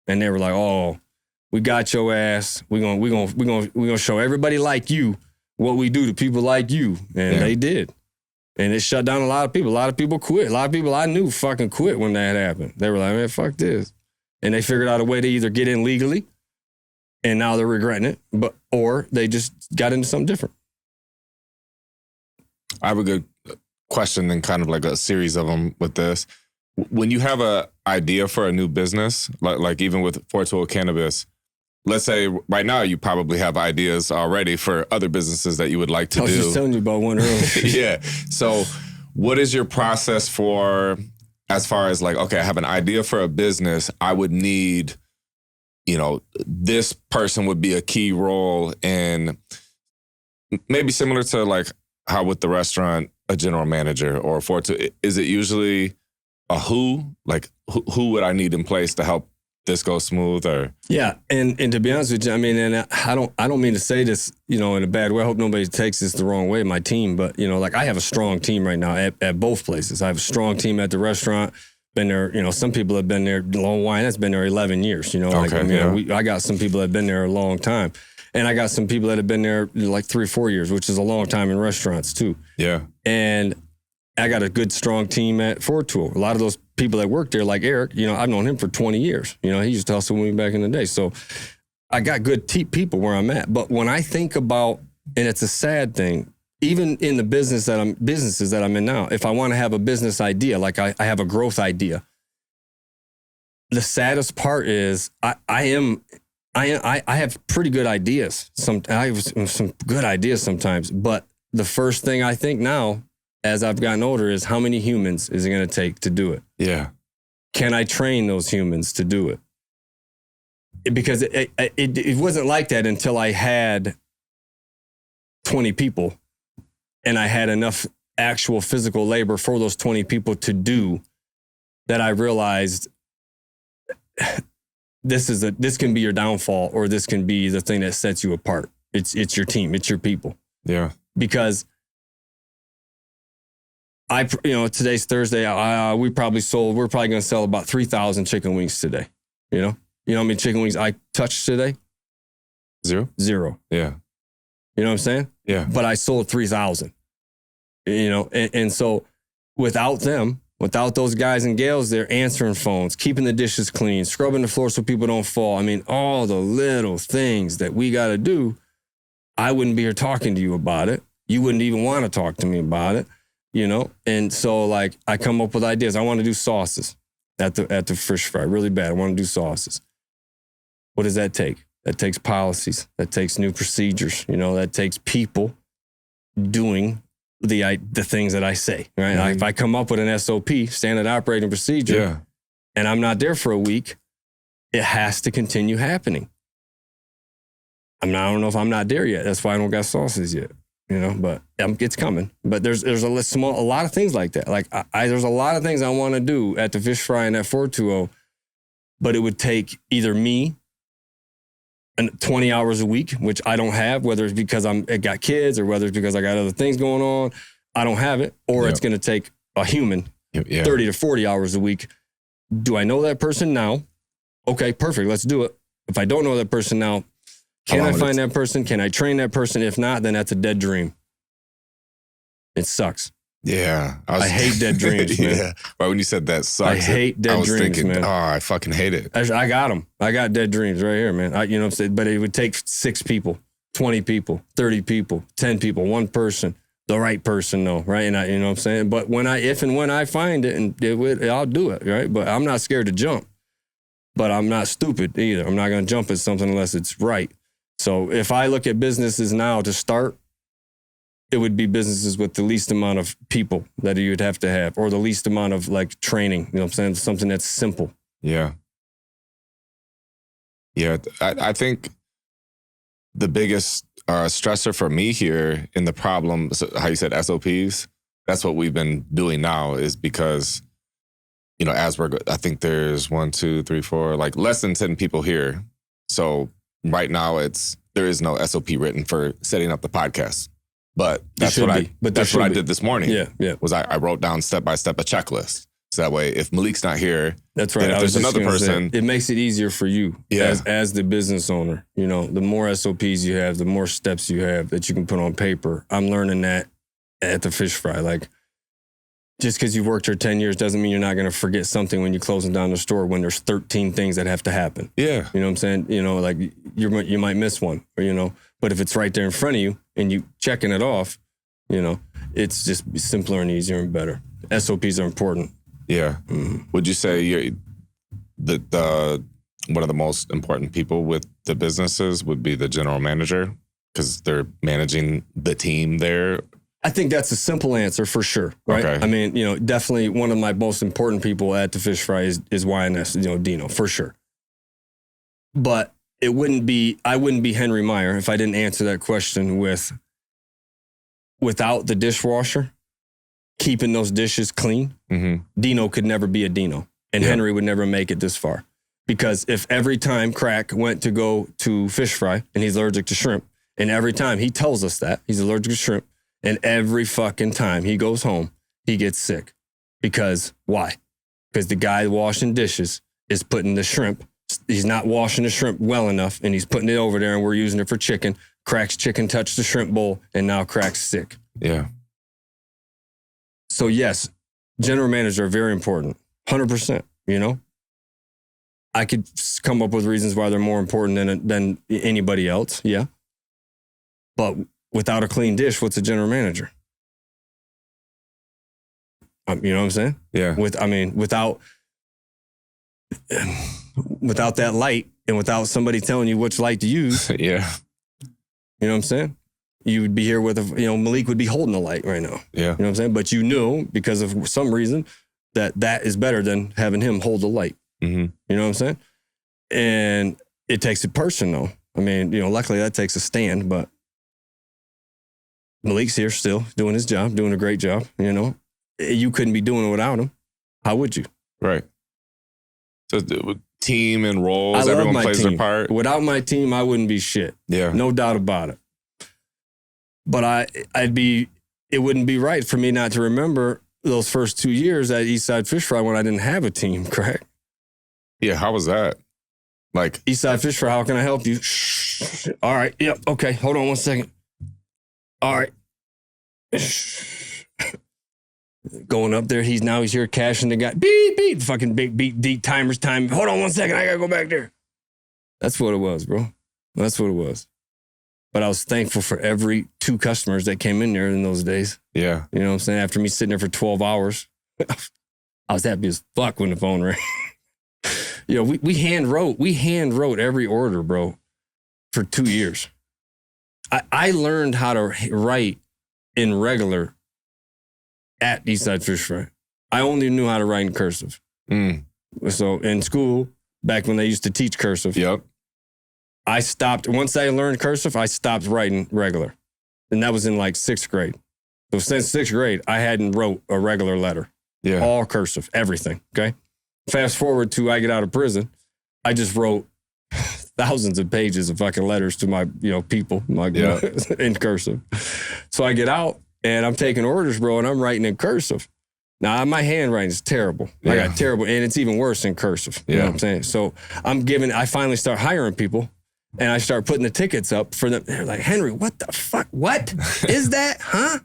and they were like, "Oh, we got your ass. We're gonna show everybody like you what we do to people like you," and they did. And it shut down a lot of people. A lot of people quit. A lot of people I knew fucking quit when that happened. They were like, man, fuck this. And they figured out a way to either get in legally, and now they're regretting it, or they just got into something different. I have a good question and kind of like a series of them with this. When you have an idea for a new business, like even with Fortuo Cannabis, let's say right now you probably have ideas already for other businesses that you would like to do. I was just telling you about one earlier. Yeah. So what is your process for, as far as like, okay, I have an idea for a business, I would need, this person would be a key role in, maybe similar to like how with the restaurant, a general manager or is it usually a who? Like who would I need in place to help this go smooth? Or yeah, and to be honest with you, I mean, and I don't mean to say this, in a bad way. I hope nobody takes this the wrong way, my team, but like I have a strong team right now at both places. I have a strong team at the restaurant. Been there, some people have been there. Long Wine that's been there 11 years. I got some people that have been there a long time. And I got some people that have been there like 3 or 4 years, which is a long time in restaurants too. Yeah. And I got a good, strong team at Fortuo. A lot of those people that work there, like Eric, I've known him for 20 years. He used to hustle with me back in the day. So I got good people where I'm at. But when I think about, and it's a sad thing, even in the businesses that I'm in now, if I want to have a business idea, like I have a growth idea, the saddest part is I have pretty good ideas. I have some good ideas sometimes, but the first thing I think now, as I've gotten older, is how many humans is it going to take to do it? Yeah. Can I train those humans to do it? Because it wasn't like that until I had 20 people and I had enough actual physical labor for those 20 people to do that I realized this can be your downfall, or this can be the thing that sets you apart. It's your team, it's your people. Yeah. Because today's Thursday. We're probably going to sell about 3,000 chicken wings today. You know how many chicken wings I touched today? Zero. Yeah. You know what I'm saying? Yeah. But I sold 3,000. And so without them, without those guys and gals there answering phones, keeping the dishes clean, scrubbing the floor so people don't fall. I mean, all the little things that we got to do, I wouldn't be here talking to you about it. You wouldn't even want to talk to me about it. you know? And so like I come up with ideas. I want to do sauces at the fish fry really bad. I want to do sauces. What does that take? That takes policies. That takes new procedures. You know, that takes people doing the things that I say, right? Mm-hmm. If I come up with an SOP, standard operating procedure, and I'm not there for a week, it has to continue happening. I don't know if I'm not there yet. That's why I don't got sauces yet, you know, but it's coming. But there's a lot of things like that. Like there's a lot of things I want to do at the fish fry and at Fortuo, but it would take either me 20 hours a week, which I don't have, whether it's because I got kids or whether it's because I got other things going on, I don't have it, or it's going to take a human 30 to 40 hours a week. Do I know that person now? Okay, perfect. Let's do it. If I don't know that person now, can I find that person? Can I train that person? If not, then that's a dead dream. It sucks. Yeah. I hate dead dreams, man. Yeah. Right when you said that sucks, I hate dead dreams, thinking, man. Oh, I fucking hate it. I got them. I got dead dreams right here, man. You know what I'm saying? But it would take 6 people, 20 people, 30 people, 10 people, one person, the right person, though, right? And you know what I'm saying? But if and when I find it, and I'll do it, right? But I'm not scared to jump. But I'm not stupid either. I'm not going to jump at something unless it's right. So if I look at businesses now to start, it would be businesses with the least amount of people that you'd have to have, or the least amount of like training, you know what I'm saying? Something that's simple. Yeah. Yeah. I think the biggest stressor for me here in the problem, how you said SOPs, that's what we've been doing now is because, you know, I think there's 1, 2, 3, 4, like less than 10 people here. So right now there is no SOP written for setting up the podcast. But that's what I did this morning. Yeah. Was I wrote down step by step a checklist. So that way, if Malik's not here, that's right. Then if there's another person, it makes it easier for you as the business owner. You know, the more SOPs you have, the more steps you have that you can put on paper. I'm learning that at the fish fry. Like, just because you've worked here 10 years doesn't mean you're not going to forget something when you're closing down the store when there's 13 things that have to happen. Yeah. You know what I'm saying? You know, like you might miss one, or, you know, but if it's right there in front of you and you checking it off, you know, it's just simpler and easier and better. SOPs are important. Yeah. Mm-hmm. Would you say you're the one of the most important people with the businesses would be the general manager because they're managing the team there? I think that's a simple answer for sure, right? Okay. I mean, you know, definitely one of my most important people at the fish fry is YNS, you know, Dino, for sure. But I wouldn't be Henry Meyer if I didn't answer that question without the dishwasher, keeping those dishes clean, Dino could never be a Dino. And Henry would never make it this far. Because if every time Crack went to go to fish fry and he's allergic to shrimp, and every time he tells us that he's allergic to shrimp, and every fucking time he goes home, he gets sick. Because why? Because the guy washing dishes is putting the shrimp, he's not washing the shrimp well enough, and he's putting it over there, and we're using it for chicken. Crack's chicken touched the shrimp bowl, and now Crack's sick. Yeah. So yes, general manager are very important, 100%, you know? I could come up with reasons why they're more important than anybody else, yeah. But without a clean dish, what's a general manager? You know what I'm saying? Yeah. Without that light and without somebody telling you which light to use. Yeah. You know what I'm saying? You would be here with Malik would be holding the light right now. Yeah. You know what I'm saying? But you knew because of some reason that is better than having him hold the light. Mm-hmm. You know what I'm saying? And it takes a person though. I mean, you know, luckily that takes a stand, but Malik's here still doing his job, doing a great job. You know, you couldn't be doing it without him. How would you? Right. So team and roles, everyone plays their part. Without my team, I wouldn't be shit. Yeah. No doubt about it. But it wouldn't be right for me not to remember those first 2 years at Eastside Fish Fry when I didn't have a team, correct? Yeah, how was that? Like Eastside Fish Fry, how can I help you? All right, yep, okay, hold on 1 second. All right. Going up there, he's here cashing the guy. Beep, beep, fucking big beat timer's time. Hold on 1 second, I gotta go back there. That's what it was, bro. That's what it was. but I was thankful for every 2 customers that came in there in those days. Yeah. You know what I'm saying? After me sitting there for 12 hours, I was happy as fuck when the phone rang. You know, we hand wrote every order, bro, for 2 years. I learned how to write in regular at Eastside Fish Fry. I only knew how to write in cursive. So in school, back when they used to teach cursive, I stopped. Once I learned cursive, I stopped writing regular. And that was in like 6th grade. So since 6th grade, I hadn't wrote a regular letter. Yeah. All cursive, everything, okay? Fast forward to I get out of prison, I just wrote thousands of pages of fucking letters to my, people, in cursive. So I get out and I'm taking orders, bro, and I'm writing in cursive. Now, my handwriting is terrible. I got terrible, and it's even worse in cursive. You know what I'm saying? So I finally start hiring people, and I start putting the tickets up for them. They're like, Henry, what the fuck? What is that? Huh?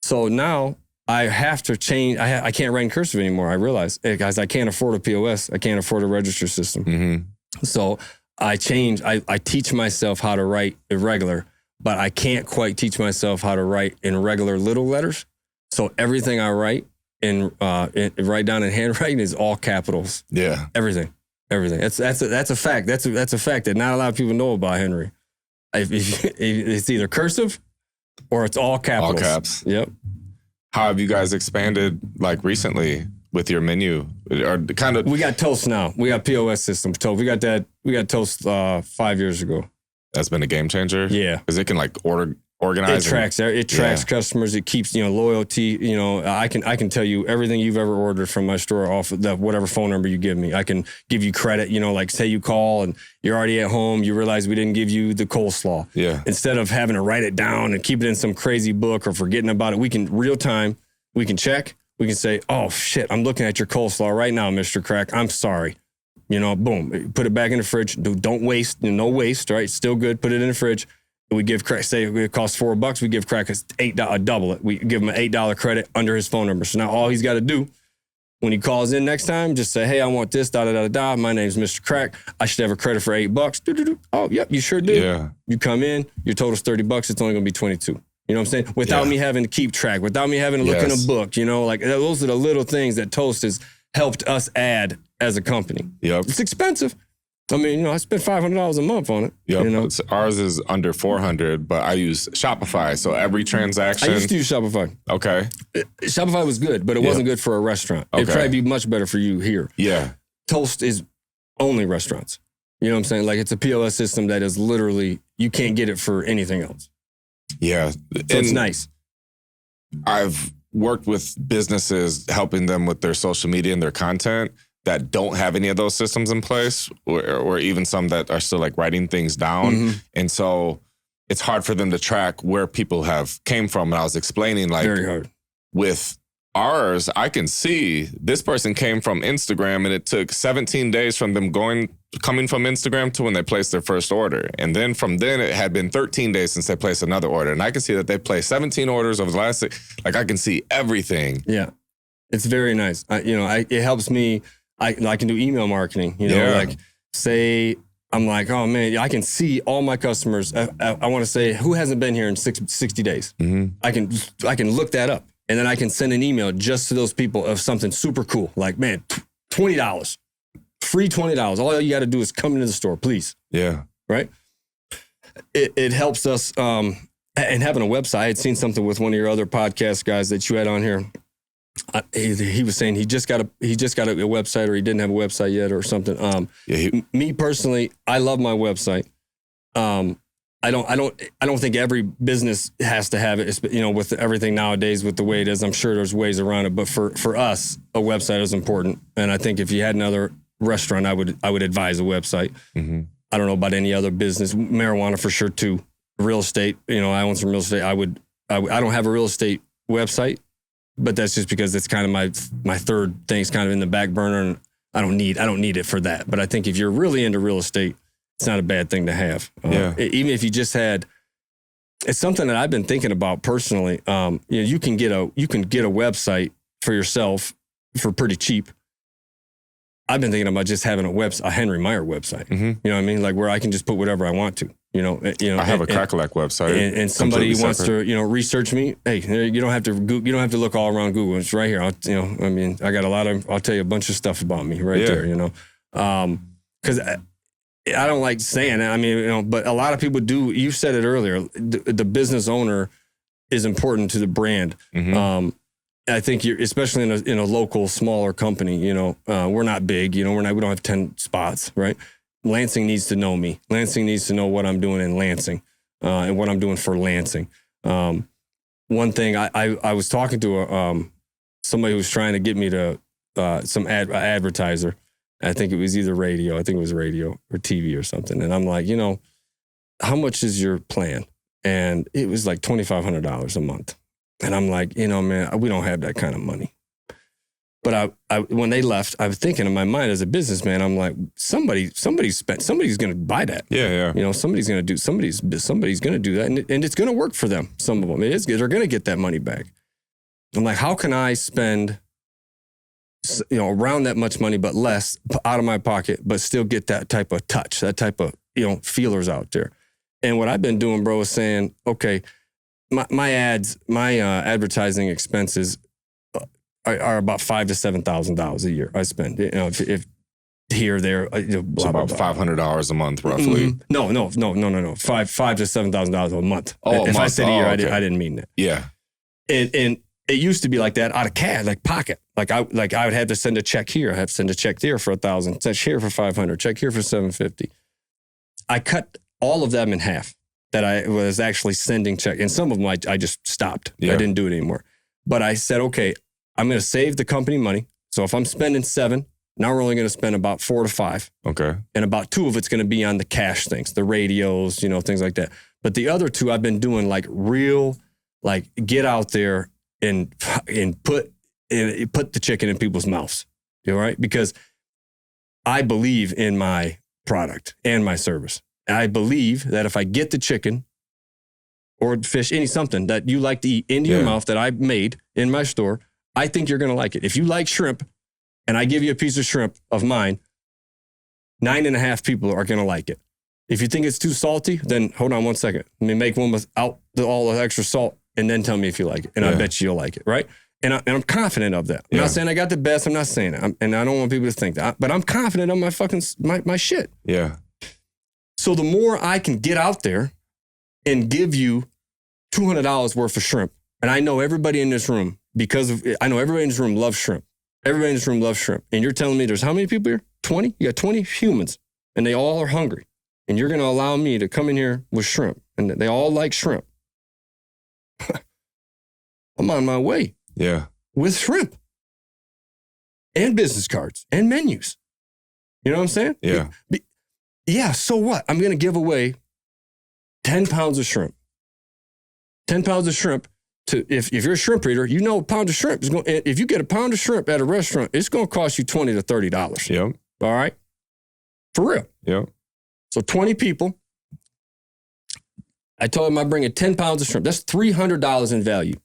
So now I have to change. I can't write in cursive anymore. I realize, guys, I can't afford a POS. I can't afford a register system. So I change. I teach myself how to write irregular, but I can't quite teach myself how to write in regular little letters. So everything I write write down in handwriting is all capitals. Yeah, everything. That's a fact. That's a fact that not a lot of people know about Henry. It's either cursive or it's all capitals. All caps. Yep. How have you guys expanded like recently with your menu? Or kind of. We got Toast now. We got POS system. Toast. We got that. We got Toast 5 years ago. That's been a game changer. Yeah, because it can like organize. It tracks customers. It keeps loyalty. I can tell you everything you've ever ordered from my store off of whatever phone number you give me. I can give you credit. Like say you call and you're already at home. You realize we didn't give you the coleslaw. Yeah. Instead of having to write it down and keep it in some crazy book or forgetting about it, we can real time. We can check. We can say, oh shit, I'm looking at your coleslaw right now, Mr. Crack. I'm sorry. Boom. Put it back in the fridge. Don't waste. No waste. Right. Still good. Put it in the fridge. We give Crack, say it costs $4, we give Crack $8, double it. We give him an $8 credit under his phone number. So now all he's got to do when he calls in next time, just say, hey, I want this, da. My name's Mr. Crack. I should have a credit for $8. Oh, yep, you sure do. Yeah. You come in, your total's $30. It's only going to be 22. You know what I'm saying? Without me having to keep track, without me having to look in a book, those are the little things that Toast has helped us add as a company. Yep. It's expensive. I mean, I spent $500 a month on it. Yep. Ours is under $400, but I use Shopify. So every transaction. I used to use Shopify. Okay. Shopify was good, but it wasn't good for a restaurant. Okay. It'd probably be much better for you here. Yeah. Toast is only restaurants. You know what I'm saying? Like it's a POS system that is literally, you can't get it for anything else. Yeah. So it's nice. I've worked with businesses, helping them with their social media and their content that don't have any of those systems in place, or even some that are still like writing things down. Mm-hmm. And so it's hard for them to track where people have came from. And I was explaining like very hard. With ours, I can see this person came from Instagram and it took 17 days from them coming from Instagram to when they placed their first order. And then from then it had been 13 days since they placed another order. And I can see that they placed 17 orders over the last, I can see everything. Yeah. It's very nice. It helps me. I can do email marketing, like say, I'm like, oh man, I can see all my customers. I want to say who hasn't been here in 60 days. Mm-hmm. I can look that up and then I can send an email just to those people of something super cool. Like, man, $20, free $20. All you got to do is come into the store, please. Yeah. Right. It helps us. And having a website, I had seen something with one of your other podcast guys that you had on here. He was saying he just got a website, or he didn't have a website yet, or something. Me personally, I love my website. I don't think every business has to have it. With everything nowadays, with the way it is, I'm sure there's ways around it. But for us, a website is important. And I think if you had another restaurant, I would advise a website. Mm-hmm. I don't know about any other business, marijuana for sure too. Real estate, I own some real estate. I don't have a real estate website. But that's just because it's kind of my third thing. It's kind of in the back burner, and I don't need it for that. But I think if you're really into real estate, it's not a bad thing to have. Even if you just had, it's something that I've been thinking about personally. You can get a website for yourself for pretty cheap. I've been thinking about just having a Henry Meyer website. Mm-hmm. You know what I mean? Like where I can just put whatever I want to. I have a Crackalack website. And somebody completely wants separate. to, research me. Hey, you don't have to look all around Google. It's right here. I got I'll tell you a bunch of stuff about me right there, because I don't like saying it. But a lot of people do. You said it earlier. The business owner is important to the brand. Mm-hmm. I think especially in a local, smaller company, we're not big, we don't have 10 spots, right? Lansing needs to know me. Lansing needs to know what I'm doing in Lansing, and what I'm doing for Lansing. One thing I was talking to somebody who was trying to get me to some advertiser. I think it was either radio. I think it was radio or TV or something. And I'm like, how much is your plan? And it was like $2,500 a month. And I'm like, man, we don't have that kind of money. But I when they left, I was thinking in my mind as a businessman, I'm like, somebody's going to buy that. Yeah. Somebody's going to do that, and it's going to work for them. Some of them, they're going to get that money back. I'm like, how can I spend, around that much money, but less out of my pocket, but still get that type of touch, that type of, feelers out there. And what I've been doing, bro, is saying, okay, my advertising expenses are about $5,000 to $7,000 a year. I spend, if here, there, So about $500 a month, roughly. Mm-hmm. No. $5,000 to $7,000 a month. Oh, if I said a year, okay. I didn't mean that. Yeah. And it used to be like that out of cash, like pocket. Like I would have to send a check here. I have to send a check there for $1,000, check here for $500, check here for $750. I cut all of them in half that I was actually sending check. And some of them I just stopped. Yeah. I didn't do it anymore. But I said, okay, I'm going to save the company money. So if I'm spending 7, now we're only going to spend about 4 to 5. Okay. And about 2 of it's going to be on the cash things, the radios, things like that. But the other 2 I've been doing like real, like get out there and put the chicken in people's mouths. You all right? Because I believe in my product and my service. I believe that if I get the chicken or fish, something that you like to eat into your mouth that I made in my store, I think you're going to like it. If you like shrimp and I give you a piece of shrimp of mine, 9.5 people are going to like it. If you think it's too salty, then hold on one second. Let me make one without all the extra salt and then tell me if you like it. And I bet you'll like it, right? And I'm confident of that. I'm not saying I got the best. I'm not saying that. And I don't want people to think that. But I'm confident of my fucking my shit. Yeah. So the more I can get out there and give you $200 worth of shrimp, and I know everybody in this room, I know everybody in this room loves shrimp. Everybody in this room loves shrimp. And you're telling me there's how many people here? 20? You got 20 humans, and they all are hungry. And you're going to allow me to come in here with shrimp, and they all like shrimp. I'm on my way. Yeah. With shrimp and business cards and menus. You know what I'm saying? Yeah. Yeah, so what? I'm going to give away 10 pounds of shrimp. 10 pounds of shrimp to, if you're a shrimp eater, a pound of shrimp is going, if you get a pound of shrimp at a restaurant, it's going to cost you $20 to $30. Yep. All right? For real. Yep. So 20 people. I told them I'm bringing 10 pounds of shrimp. That's $300 in value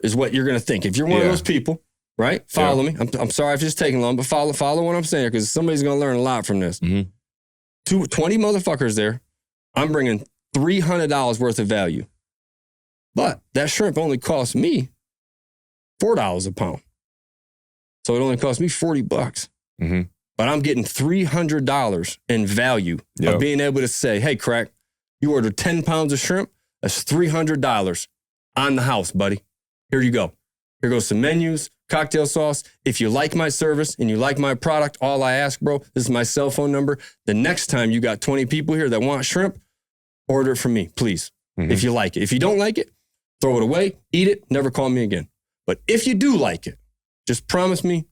is what you're going to think. If you're one of those people, right? Follow me. I'm sorry if it's taking long, but follow what I'm saying because somebody's going to learn a lot from this. Mm-hmm. 20 motherfuckers there. I'm bringing $300 worth of value. But that shrimp only cost me $4 a pound. So it only cost me $40. Mm-hmm. But I'm getting $300 in value of being able to say, hey, Crack, you ordered 10 pounds of shrimp. That's $300 on the house, buddy. Here you go. Here goes some menus, cocktail sauce. If you like my service and you like my product, all I ask, bro, this is my cell phone number. The next time you got 20 people here that want shrimp, order it from me, please. Mm-hmm. If you like it. If you don't like it, throw it away, eat it, never call me again. But if you do like it, just promise me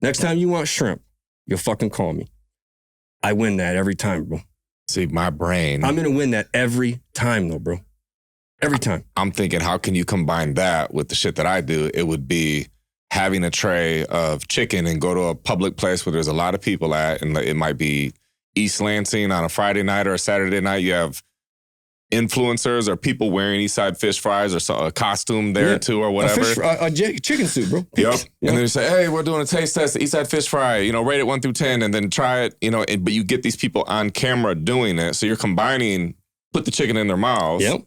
next time you want shrimp, you'll fucking call me. I win that every time, bro. See, my brain. I'm going to win that every time, though, bro. Every time. I'm thinking, how can you combine that with the shit that I do? It would be having a tray of chicken and go to a public place where there's a lot of people at, and it might be East Lansing on a Friday night or a Saturday night. You have influencers or people wearing Eastside fish fries or a costume there too or whatever. A chicken soup, bro. Yep. And then you say, hey, we're doing a taste test of Eastside fish fry, rate it 1 through 10 and then try it, but you get these people on camera doing it. So you're combining put the chicken in their mouths. Yep.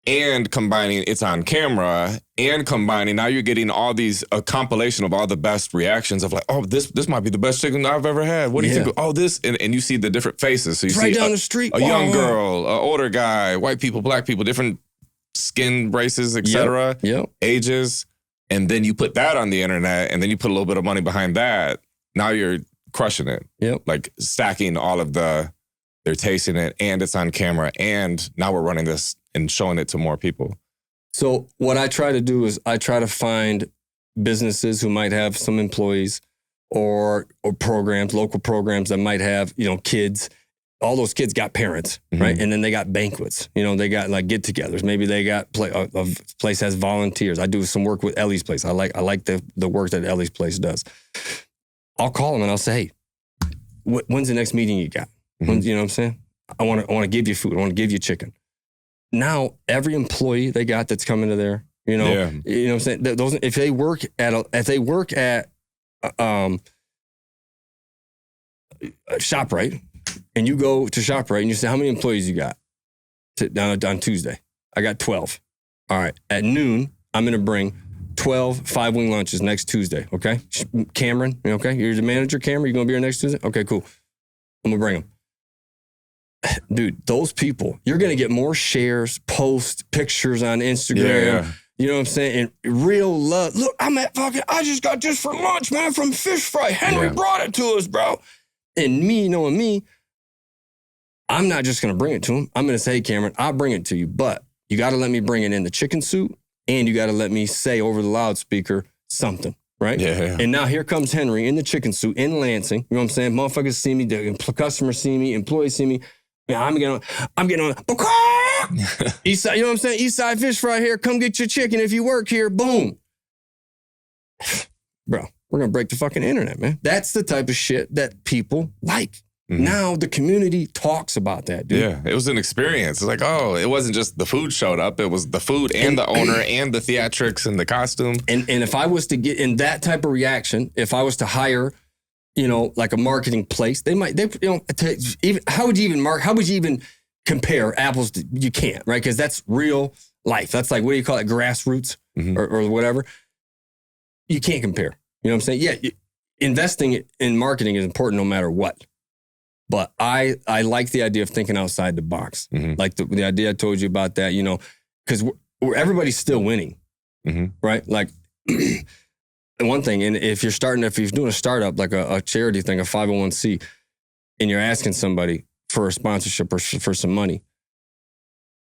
And combining it's on camera and combining, now you're getting all these, a compilation of all the best reactions of like, oh, this might be the best chicken I've ever had. What do you think? Oh, this, and you see the different faces. So you right see down the street. a young girl, an older guy, white people, black people, different skin races, etc. Yep. Ages. And then you put that on the internet and then you put a little bit of money behind that. Now you're crushing it. Yep. Like stacking all of they're tasting it and it's on camera and now we're running this and showing it to more people. So what I try to do is I try to find businesses who might have some employees or programs, local programs that might have, kids. All those kids got parents, right? And then they got banquets. They got like get-togethers. Maybe they got a place has volunteers. I do some work with Ellie's Place. I like the work that Ellie's Place does. I'll call them and I'll say, hey, when's the next meeting you got? When's, you know what I'm saying? I want to give you food. I want to give you chicken. Now every employee they got that's coming to there, you know what I'm saying? Those, if they work at ShopRite, and you go to ShopRite and you say, how many employees you got on Tuesday? I got 12. All right. At noon, I'm going to bring 12 5-wing lunches next Tuesday. Okay. Cameron, okay? You're the manager, Cameron. You going to be here next Tuesday? Okay, cool. I'm going to bring them. Dude, those people, you're going to get more shares, posts, pictures on Instagram. Yeah. You know what I'm saying? And real love. Look, I just got this for lunch, man, from Fish Fry. Henry brought it to us, bro. And me, knowing me, I'm not just going to bring it to him. I'm going to say, hey, Cameron, I'll bring it to you, but you got to let me bring it in the chicken soup and you got to let me say over the loudspeaker something, right? Yeah. And now here comes Henry in the chicken soup in Lansing. You know what I'm saying? Motherfuckers see me, the customers see me, employees see me. Man, I'm getting on. Eastside, you know what I'm saying? Eastside Fish Fry here. Come get your chicken if you work here. Boom. Bro, we're going to break the fucking internet, man. That's the type of shit that people like. Now the community talks about that, dude. Yeah, it was an experience. It's like, oh, it wasn't just the food showed up. It was the food and the owner and the theatrics and the costume. And if I was to get in that type of reaction, if I was to hire, like a marketing place, how would you even compare apples to, you can't, right? Because that's real life. That's like, what do you call it? Grassroots or whatever. You can't compare. You know what I'm saying? Yeah, investing in marketing is important no matter what. But I like the idea of thinking outside the box. Like the idea I told you about that, because everybody's still winning, right? Like one thing, and if you're doing a startup, like a charity thing, a 501c, and you're asking somebody for a sponsorship or for some money,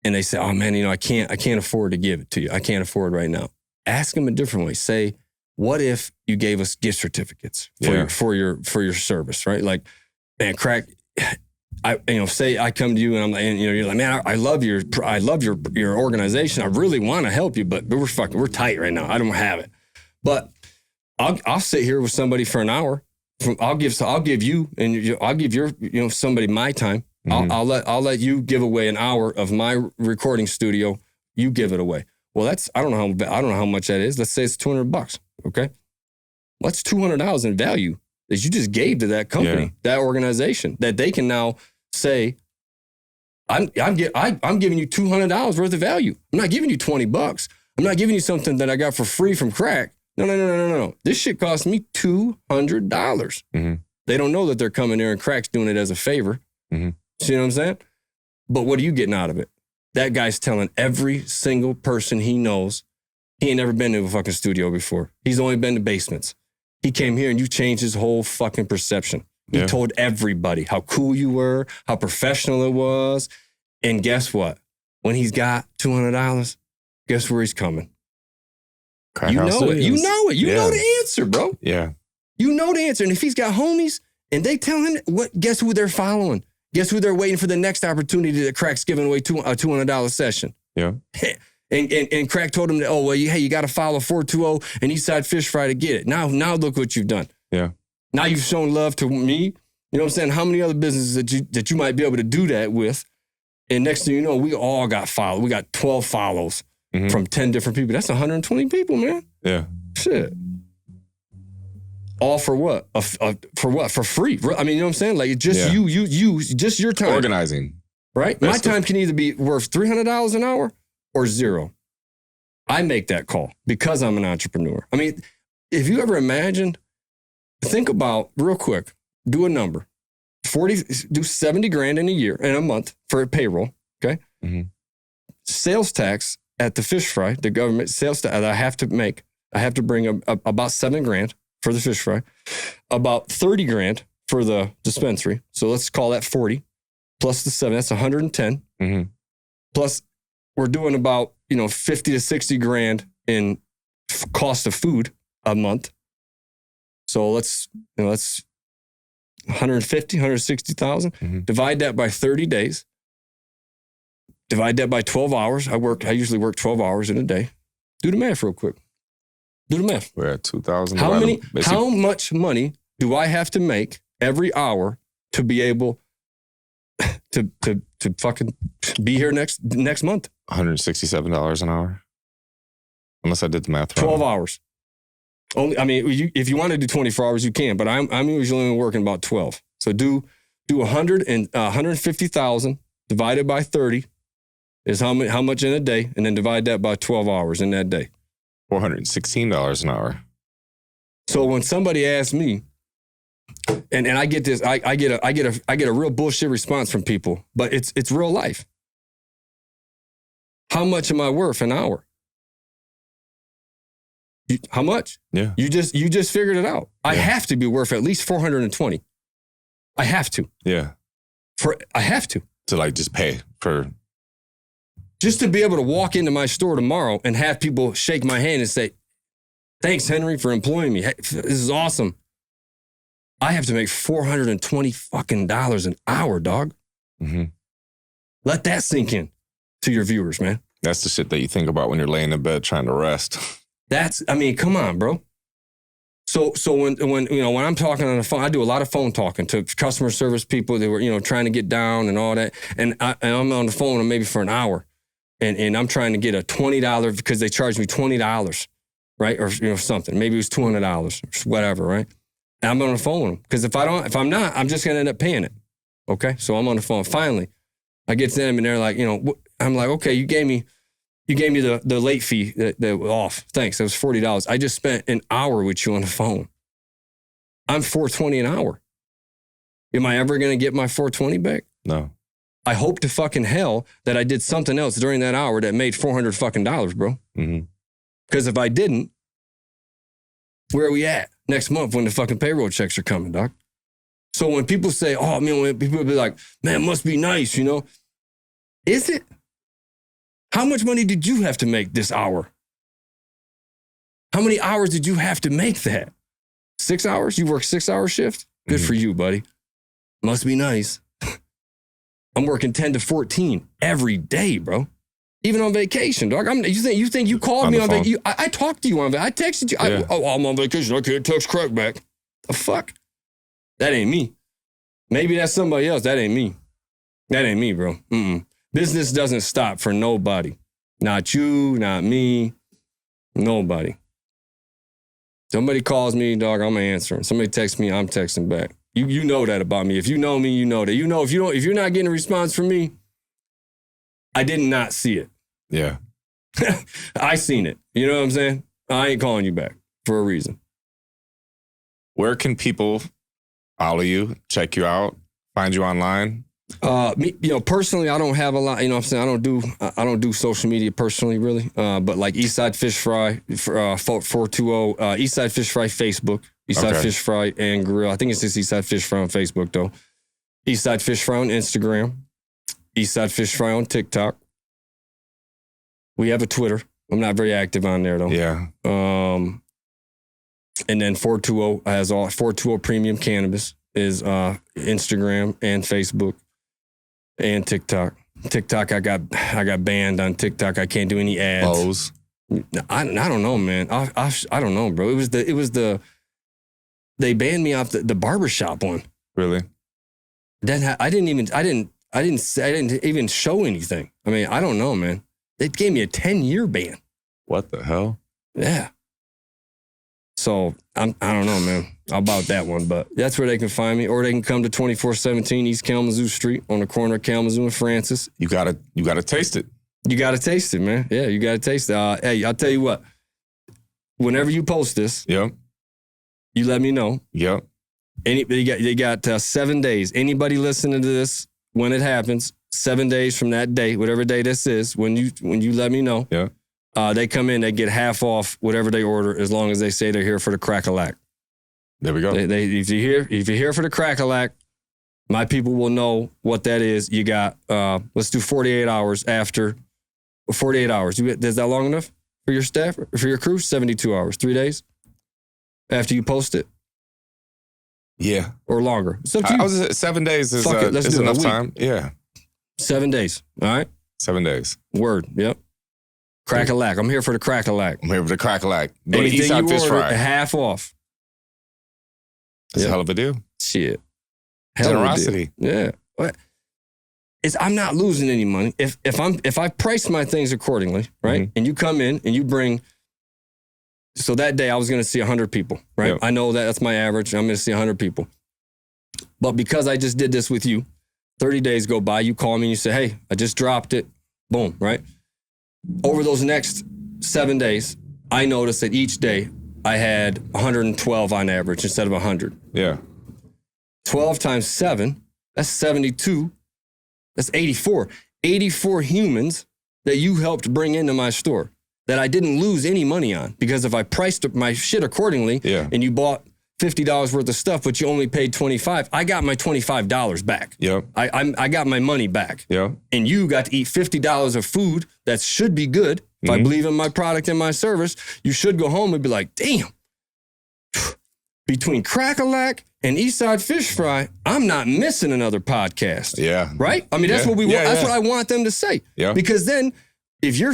and they say, oh man, I can't afford to give it to you. I can't afford right now. Ask them a different way. Say, what if you gave us gift certificates for your service, right? Like, man, Crack, say I come to you and you're like, man, I love your organization. I really want to help you, but we're tight right now. I don't have it. But I'll sit here with somebody for an hour. I'll give you and I'll give your somebody my time. I'll let you give away an hour of my recording studio. You give it away. Well, I don't know how much that is. Let's say it's $200. Okay, what's $200 in value that you just gave to that company, that organization, that they can now say, I'm giving you $200 worth of value. I'm not giving you $20. I'm not giving you something that I got for free from Crack. No. This shit cost me $200. They don't know that they're coming there and Crack's doing it as a favor. See what I'm saying? But what are you getting out of it? That guy's telling every single person he knows, he ain't never been to a fucking studio before. He's only been to basements. He came here and you changed his whole fucking perception. He told everybody how cool you were, how professional it was. And guess what? When he's got $200, guess where he's coming? You know it. You know it. You know the answer, bro. Yeah. You know the answer. And if he's got homies and they tell him guess who they're following? Guess who they're waiting for the next opportunity that Crack's giving away a $200 session? Yeah. And Crack told him that, you got to follow Fortuo and Eastside Fish Fry to get it. Now look what you've done. Yeah. Now you've shown love to me. You know what I'm saying? How many other businesses that you might be able to do that with? And next thing you know, we all got followed. We got 12 follows from 10 different people. That's 120 people, man. Yeah. Shit. All for what? For what? For free. I mean, you know what I'm saying? Like just you, just your time. Organizing. right? My time can either be worth $300 an hour or zero. I make that call because I'm an entrepreneur. I mean, if you ever imagined, think about real quick, do a number, do 70 grand in a year, in a month for a payroll, okay? Mm-hmm. Sales tax at the fish fry, the government sales tax that I have to make, I have to bring about 7 grand for the fish fry, about 30 grand for the dispensary. So let's call that 40 plus the 7, that's 110. Mm-hmm. Plus we're doing about, 50 to 60 grand in cost of food a month. So let's 150, 160,000. Mm-hmm. Divide that by 30 days. Divide that by 12 hours. I usually work 12 hours in a day. Do the math real quick. Do the math. We're at 2,000. How much money do I have to make every hour to be able to fucking be here next month? $167 an hour. Unless I did the math wrong. 12 hours. Only, I mean, if you want to do 24 hours, you can, but I'm usually only working about 12. So do 150,000 divided by 30 is how much in a day, and then divide that by 12 hours in that day. $416 an hour. So when somebody asks me, and I get this, I get a real bullshit response from people, but it's real life. How much am I worth an hour? How much? Yeah. You just figured it out. I have to be worth at least 420. I have to. Yeah. I have to. To like just pay for. Just to be able to walk into my store tomorrow and have people shake my hand and say, "Thanks, Henry, for employing me. Hey, this is awesome." I have to make $420 fucking dollars an hour, dog. Mm-hmm. Let that sink in to your viewers, man. That's the shit that you think about when you're laying in bed trying to rest. Come on, bro. So when I'm talking on the phone, I do a lot of phone talking to customer service people that were, trying to get down and all that. And I'm on the phone maybe for an hour. And I'm trying to get a $20 because they charged me $20, right? Or something. Maybe it was $200 or whatever, right? And I'm on the phone with them. Because if I'm not, I'm just gonna end up paying it. Okay. So I'm on the phone. Finally, I get to them and they're like, I'm like, okay, you gave me the late fee that was off. Thanks. That was $40. I just spent an hour with you on the phone. I'm $420 an hour. Am I ever gonna get my $420 back? No. I hope to fucking hell that I did something else during that hour that made $400 fucking dollars, bro. Mm-hmm. Because if I didn't, where are we at next month when the fucking payroll checks are coming, doc? So when people say, oh, man, when people be like, man, it must be nice, Is it? How much money did you have to make this hour? How many hours did you have to make that? 6 hours? You work 6-hour shift? Good for you, buddy. Must be nice. I'm working 10 to 14 every day, bro. Even on vacation, dog. You think you called me on vacation? I talked to you on vacation. I texted you. Yeah. I'm on vacation. I can't text Craig back. The fuck? That ain't me. Maybe that's somebody else. That ain't me. That ain't me, bro. Mm-mm. Business doesn't stop for nobody. Not you, not me, nobody. Somebody calls me, dog, I'm answering. Somebody texts me, I'm texting back. You know that about me. If you know me, you know that. If you're not getting a response from me, I did not see it. Yeah. I seen it. You know what I'm saying? I ain't calling you back for a reason. Where can people follow you, check you out, find you online? Me, personally, I don't have a lot. You know what I'm saying? I don't do social media personally, really. But like Eastside Fish Fry, Fortuo, Eastside Fish Fry Facebook, Eastside Fish Fry and Grill. I think it's just Eastside Fish Fry on Facebook though. Eastside Fish Fry on Instagram. Eastside Fish Fry on TikTok. We have a Twitter. I'm not very active on there though. Yeah. And then Fortuo has all Fortuo Premium Cannabis is Instagram and Facebook. And TikTok. TikTok, I got banned on TikTok. I can't do any ads. Pose. I don't know, man. I don't know, bro. It was the they banned me off the barbershop one. Really? Then I didn't even show anything. I mean, I don't know, man. They gave me a 10-year ban. What the hell? Yeah. So I don't know, man. about that one, but that's where they can find me, or they can come to 2417 East Kalamazoo Street on the corner of Kalamazoo and Francis. You gotta taste it. You gotta taste it, man. Yeah, you gotta taste it. Hey, I'll tell you what. Whenever you post this, Yep. you let me know. Yep. They got 7 days. Anybody listening to this when it happens, 7 days from that day, whatever day this is, when you let me know. Yeah. They come in, they get half off whatever they order, as long as they say they're here for the crack-a-lack. There we go. If you're here for the crack-a-lack, my people will know what that is. You got, let's do 48 hours after, 48 hours. Is that long enough for your staff, for your crew? 72 hours, 3 days after you post it? Yeah. Or longer. It's up to you. I was at 7 days is do enough it. time. Yeah. 7 days. All right. 7 days. Word. Yep. Crack-a-lack. I'm here for the crack-a-lack. I'm here for the crack-a-lack. Go to Anything Eastside you Fish order, Fry. half off. That's Yep. a hell of a deal. Shit. Hell of a deal. Generosity. Yeah. I'm not losing any money. If I price my things accordingly, right? Mm-hmm. And you come in and you bring, so that day I was going to see 100 people, right? Yep. I know that's my average. I'm going to see 100 people. But because I just did this with you, 30 days go by, you call me and you say, hey, I just dropped it. Boom, right? Over those next 7 days, I noticed that each day I had 112 on average instead of 100. Yeah. 12 times 7, that's 72. That's 84. 84 humans that you helped bring into my store that I didn't lose any money on, because if I priced my shit accordingly and you bought $50 worth of stuff, but you only paid $25, I got my $25 back. Yep. I got my money back. Yep. And you got to eat $50 of food that should be good. If I believe in my product and my service, you should go home and be like, damn, between Crack-a-Lack and Eastside Fish Fry, I'm not missing another podcast. Yeah. Right? I mean, that's what we want. Yeah, That's yeah. what I want them to say. Yeah. Because then if your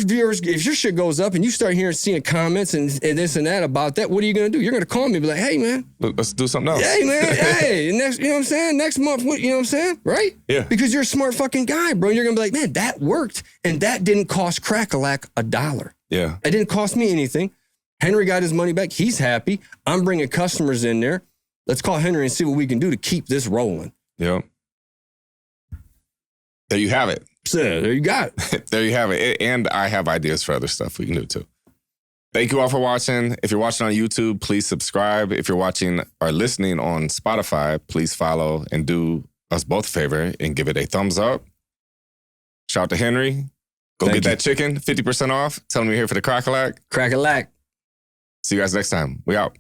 shit goes up and you start seeing comments and this and that about that, what are you going to do? You're going to call me and be like, hey, man. Let's do something else. Hey, man. Hey, next, you know what I'm saying? Next month, you know what I'm saying? Right? Yeah. Because you're a smart fucking guy, bro. You're going to be like, man, that worked. And that didn't cost Crack-a-Lack $1. Yeah. It didn't cost me anything. Henry got his money back. He's happy. I'm bringing customers in there. Let's call Henry and see what we can do to keep this rolling. Yep. There you have it. So there you got it. There you have it. And I have ideas for other stuff we can do too. Thank you all for watching. If you're watching on YouTube, please subscribe. If you're watching or listening on Spotify, please follow and do us both a favor and give it a thumbs up. Shout out to Henry. Go Thank get you. that chicken, 50% off. Tell him you're here for the Crack-a-Lack. Crack-a-lack. See you guys next time. We out.